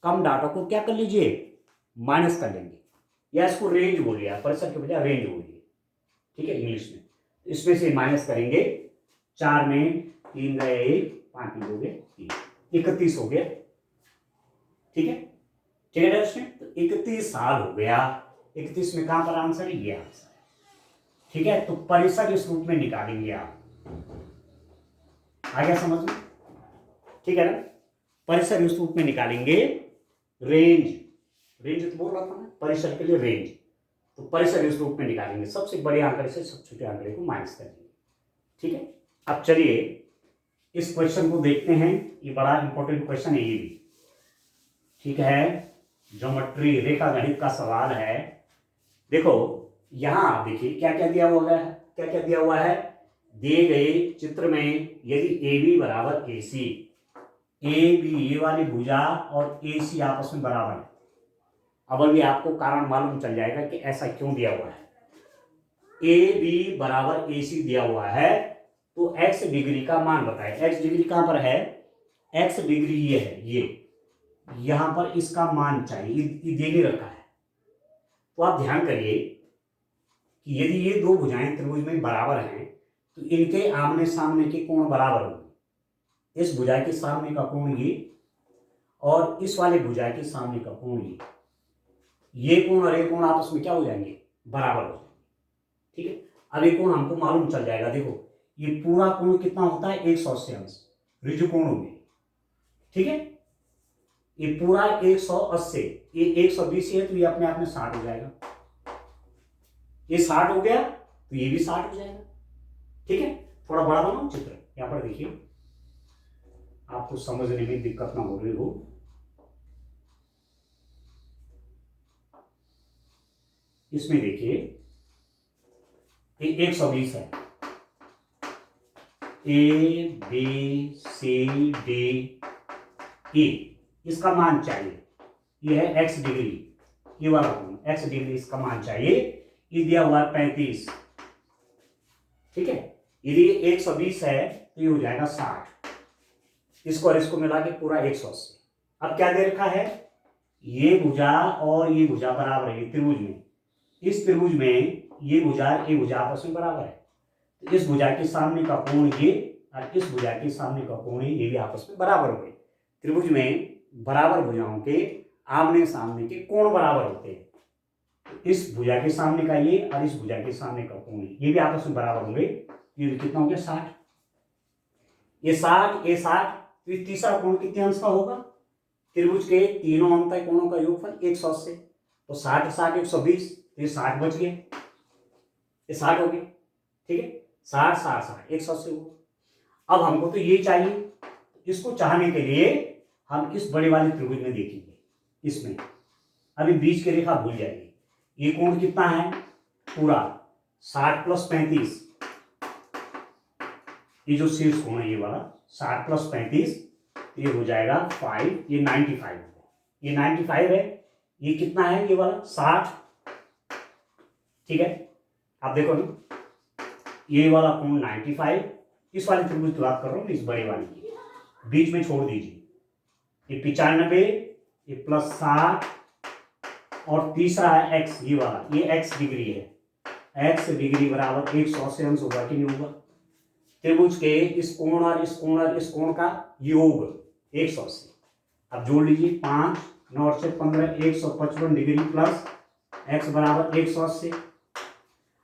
कम डाटा को क्या कर लीजिए? माइनस कर लेंगे, या इसको रेंज बोलिए, परिसर के बजाय रेंज बोलिए, ठीक है, इंग्लिश में। इसमें से माइनस करेंगे, 4 में 3 गए 1, 5 में 2 गए 3, 31 हो गया। ठीक है, ठीक है उसमें, तो 31 साल हो गया। 31 में कहां पर आंसर है? ये आंसर है। ठीक है, तो परिसर इस रूप में निकालेंगे आप, आ गया समझ में? ठीक है ना, परिसर इस रूप में निकालेंगे। रेंज, रेंज तो बोल रहा था ना, परिसर के लिए रेंज, तो परिसर इस रूप में निकालेंगे, सबसे बड़े आंकड़े से सबसे छोटे आंकड़े को माइनस कर देंगे। ठीक है, अब चलिए इस क्वेश्चन को देखते हैं, ये बड़ा इंपॉर्टेंट क्वेश्चन है ये भी। ठीक है, ज्योमेट्री रेखा गणित का सवाल है। देखो यहां आप देखिए क्या क्या दिया हुआ है, क्या क्या दिया हुआ है। दिए गए चित्र में यदि ए बी बराबर ए सी, ए बी ये वाली भुजा और ए सी आपस में बराबर है। अब अभी आपको कारण मालूम चल जाएगा कि ऐसा क्यों दिया हुआ है। ए बी बराबर ए सी दिया हुआ है तो एक्स डिग्री का मान बताए। एक्स डिग्री कहां पर है, एक्स डिग्री ये है, ये यहां पर इसका मान चाहिए, ये दे नहीं रखा है। तो आप ध्यान करिए कि यदि ये दो भुजाएं त्रिभुज में बराबर हैं तो इनके आमने सामने के कोण बराबर होंगे। इस भुजा के सामने का कोण ये और इस वाले भुजा के सामने का कोण ये कोण और ये कोण आपस में क्या हो जाएंगे, बराबर हो जाएंगे। ठीक है, अब ये कोण हमको मालूम चल जाएगा। देखो ये पूरा कोण कितना होता है, 180 अंश ऋजु कोण होंगे। ठीक है, ये पूरा 180, ये 120 है तो ये अपने आप में 60 हो जाएगा। ये 60 हो गया तो ये भी 60 हो जाएगा। ठीक है, थोड़ा बड़ा बनाओ चित्र, यहां पर देखिए आपको समझने में दिक्कत ना हो रही हो। इसमें देखिए ये 120 है, A B C D E, इसका मान चाहिए। ये है एक्स डिग्री, ये वाला कोण एक्स डिग्री, इसका मान चाहिए। ये दिया हुआ है 35। ठीक है, यदि 120 है तो ये हो जाएगा 60, इसको और इसको मिला के पूरा 180। अब क्या दे रखा है, ये भुजा और ये भुजा बराबर है त्रिभुज में। इस त्रिभुज में ये भुजा ये भुजा आपस में बराबर है, तो इस भुजा के सामने का कोण ये और इस भुजा के सामने का कोण ये भी आपस में बराबर हो गए। त्रिभुज में बराबर भुजाओं के आमने सामने के कोण बराबर होते हैं। इस भुजा के सामने का ये और इस भुजा के सामने का कोण ये भी आपस में बराबर होंगे। ये कितना हो गया, 60। ये 60, ये 60, तो ये तीसरा कोण कितने अंश का होगा, त्रिभुज के तीनों अंत कोणों का योगफल 180। तो 60 60 120, तो ये 60 बच गए, ये 60 हो गए। ठीक है, 60 60 60 180 हो। अब हमको तो ये चाहिए, इसको चाहने के लिए हम इस बड़े वाले त्रिभुज में देखेंगे। इसमें अभी बीच की रेखा भूल जाएगी। ये कोण कितना है, पूरा 60 + 35, ये जो शीर्ष कोण है ये वाला 60 + 35, ये हो जाएगा 5, ये 95 होगा। ये 95 है, ये कितना है, ये वाला 60। ठीक है, आप देखो ना, ये वाला कोण 95, इस वाले त्रिभुज की बात कर रहा हूं, इस बड़े वाले की, बीच में छोड़ दीजिए। ये 95, ये +60 और तीसरा है x, ये वाला, ये x डिग्री है। x डिग्री बराबर 180 अंश होगा कि नहीं होगा। त्रिभुज के इस कोण और इस कोण और इस कोण का योग 180। अब जोड़ लीजिए, 5 9 से 15, 155 डिग्री प्लस x बराबर 180।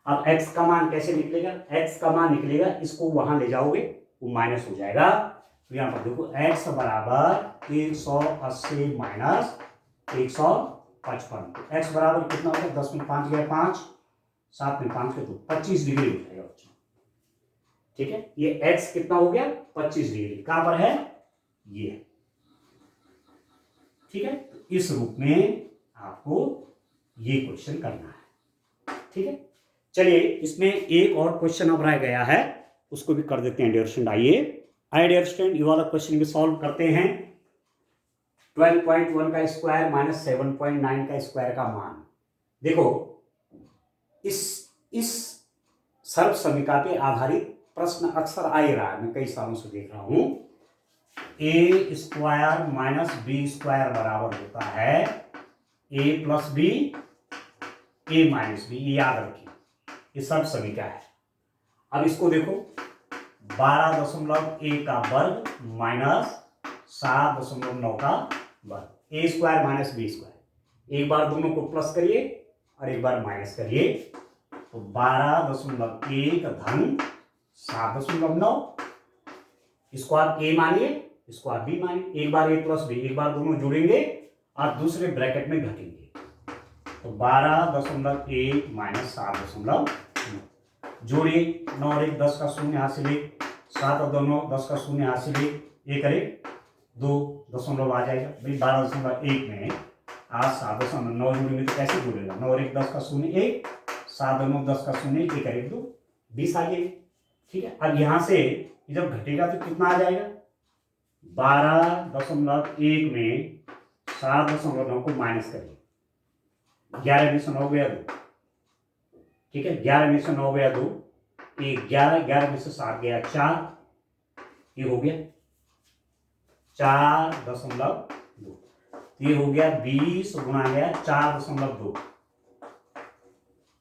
अब x का मान कैसे निकलेगा, x का मान निकलेगा, इसको वहां ले जाओगे वो माइनस हो जाएगा। तो यहां पर देखो x बराबर 180 माइनस 155, x बराबर कितना हो गया, 10 में 5 गया 5, 7 में 5 गया तो 25 डिग्री हो जाएगा बच्चों। ठीक है, ये x कितना हो गया, 25 डिग्री। कहां पर है, ये। ठीक है, तो इस रूप में आपको ये क्वेश्चन करना है। ठीक है, चलिए इसमें एक और क्वेश्चन अब रह गया है, उसको भी कर देते हैं डियर स्टूडेंट। आइए डियर स्टूडेंट, ये वाला क्वेश्चन भी सॉल्व करते हैं। 12.1 का स्क्वायर माइनस 7.9 का स्क्वायर का मान। देखो इस सर्व समीकरण पे आधारित प्रश्न अक्सर आ ही रहा है, मैं कई सालों से देख रहा हूं। a square minus B square बराबर होता है a plus B, a minus B, ये याद रखिए, ये सर्व समीकरण है। अब इसको देखो, 12.1 का वर्ग माइनस 7.9 का वर्ग, ए स्क्वायर माइनस बी स्क्वायर। एक बार दोनों को प्लस करिए और एक बार माइनस करिए, तो 12.1 धन 7.9, इसको आप ए मानिए, इसको आप बी मानिए। एक बार ए प्लस बी, एक बार दोनों जुड़ेंगे और दूसरे ब्रैकेट में घटेंगे, तो 12.1 माइनस 7.9 जोड़िए, 9 और 1 10 का शून्य यहाँ से ले, 7 और 2 9 10 का शून्य यहाँ से ले, ये करे 2 दशमलव आ जाएगा भाई। 12.1 में आज 7.9 जोड़ी में तो कैसे जोड़ेगा, 9 और 1 10 का शून्य 1, 7 और 9 10 का शून्य 1 1 2 20 आ गए। ठीक है, अब यहाँ से जब घटेगा तो कितना आ जाएगा, 12.1 में 7.9 को माइनस करिए, 11 में से 9 गया 2। ठीक है, 11 में से 9 गया 2, 11, 11 में से 7 गया 4, ये हो गया 4.2, ये हो गया 20 गुणा गया 4.2।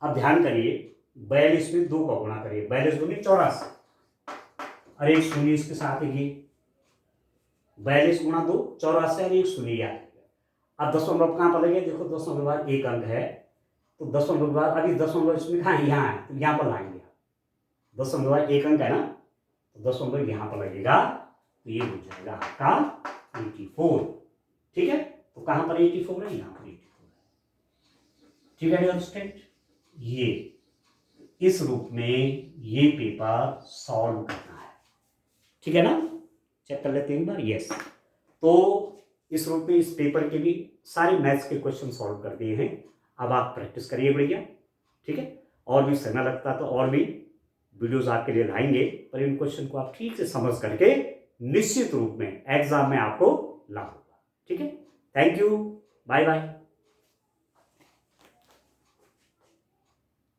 अब ध्यान करिए 42 में 2 का गुणा करिए, 42 दूनी 84, और एक शून्य इसके साथ ये 42 गुणा 2 84 और एक शून्य याद। अब दशमलव कहाँ पर लगे, देखो दशमलव के बाद एक अंक है, तो दशमलव के बाद अभी दशमलव इसमें कहाँ, यहाँ है, तो यहाँ पर लाएंगे। दशमलव के बाद एक अंक है ना, तो दशमलव यहाँ पर लगेगा, तो ये हो जाएगा आपका 84। ठीक है, तो कहाँ पर 84 है, यहाँ पर 84 है। ठीक है स्टूडेंट, ये इस रूप में ये पेपर सॉल्व करना है। ठीक है ना, चेक कर लेते हैं एक बार। यस, तो इस रूप में इस पेपर के भी सारे मैथ्स के क्वेश्चन सॉल्व कर दिए हैं। अब आप प्रैक्टिस करिए बढ़िया। ठीक है, और भी समय लगता तो और भी वीडियोस आपके लिए लाएंगे, पर इन क्वेश्चन को आप ठीक से समझ करके निश्चित रूप में एग्जाम में आपको लाभ होगा। ठीक है, थैंक यू, बाय बाय।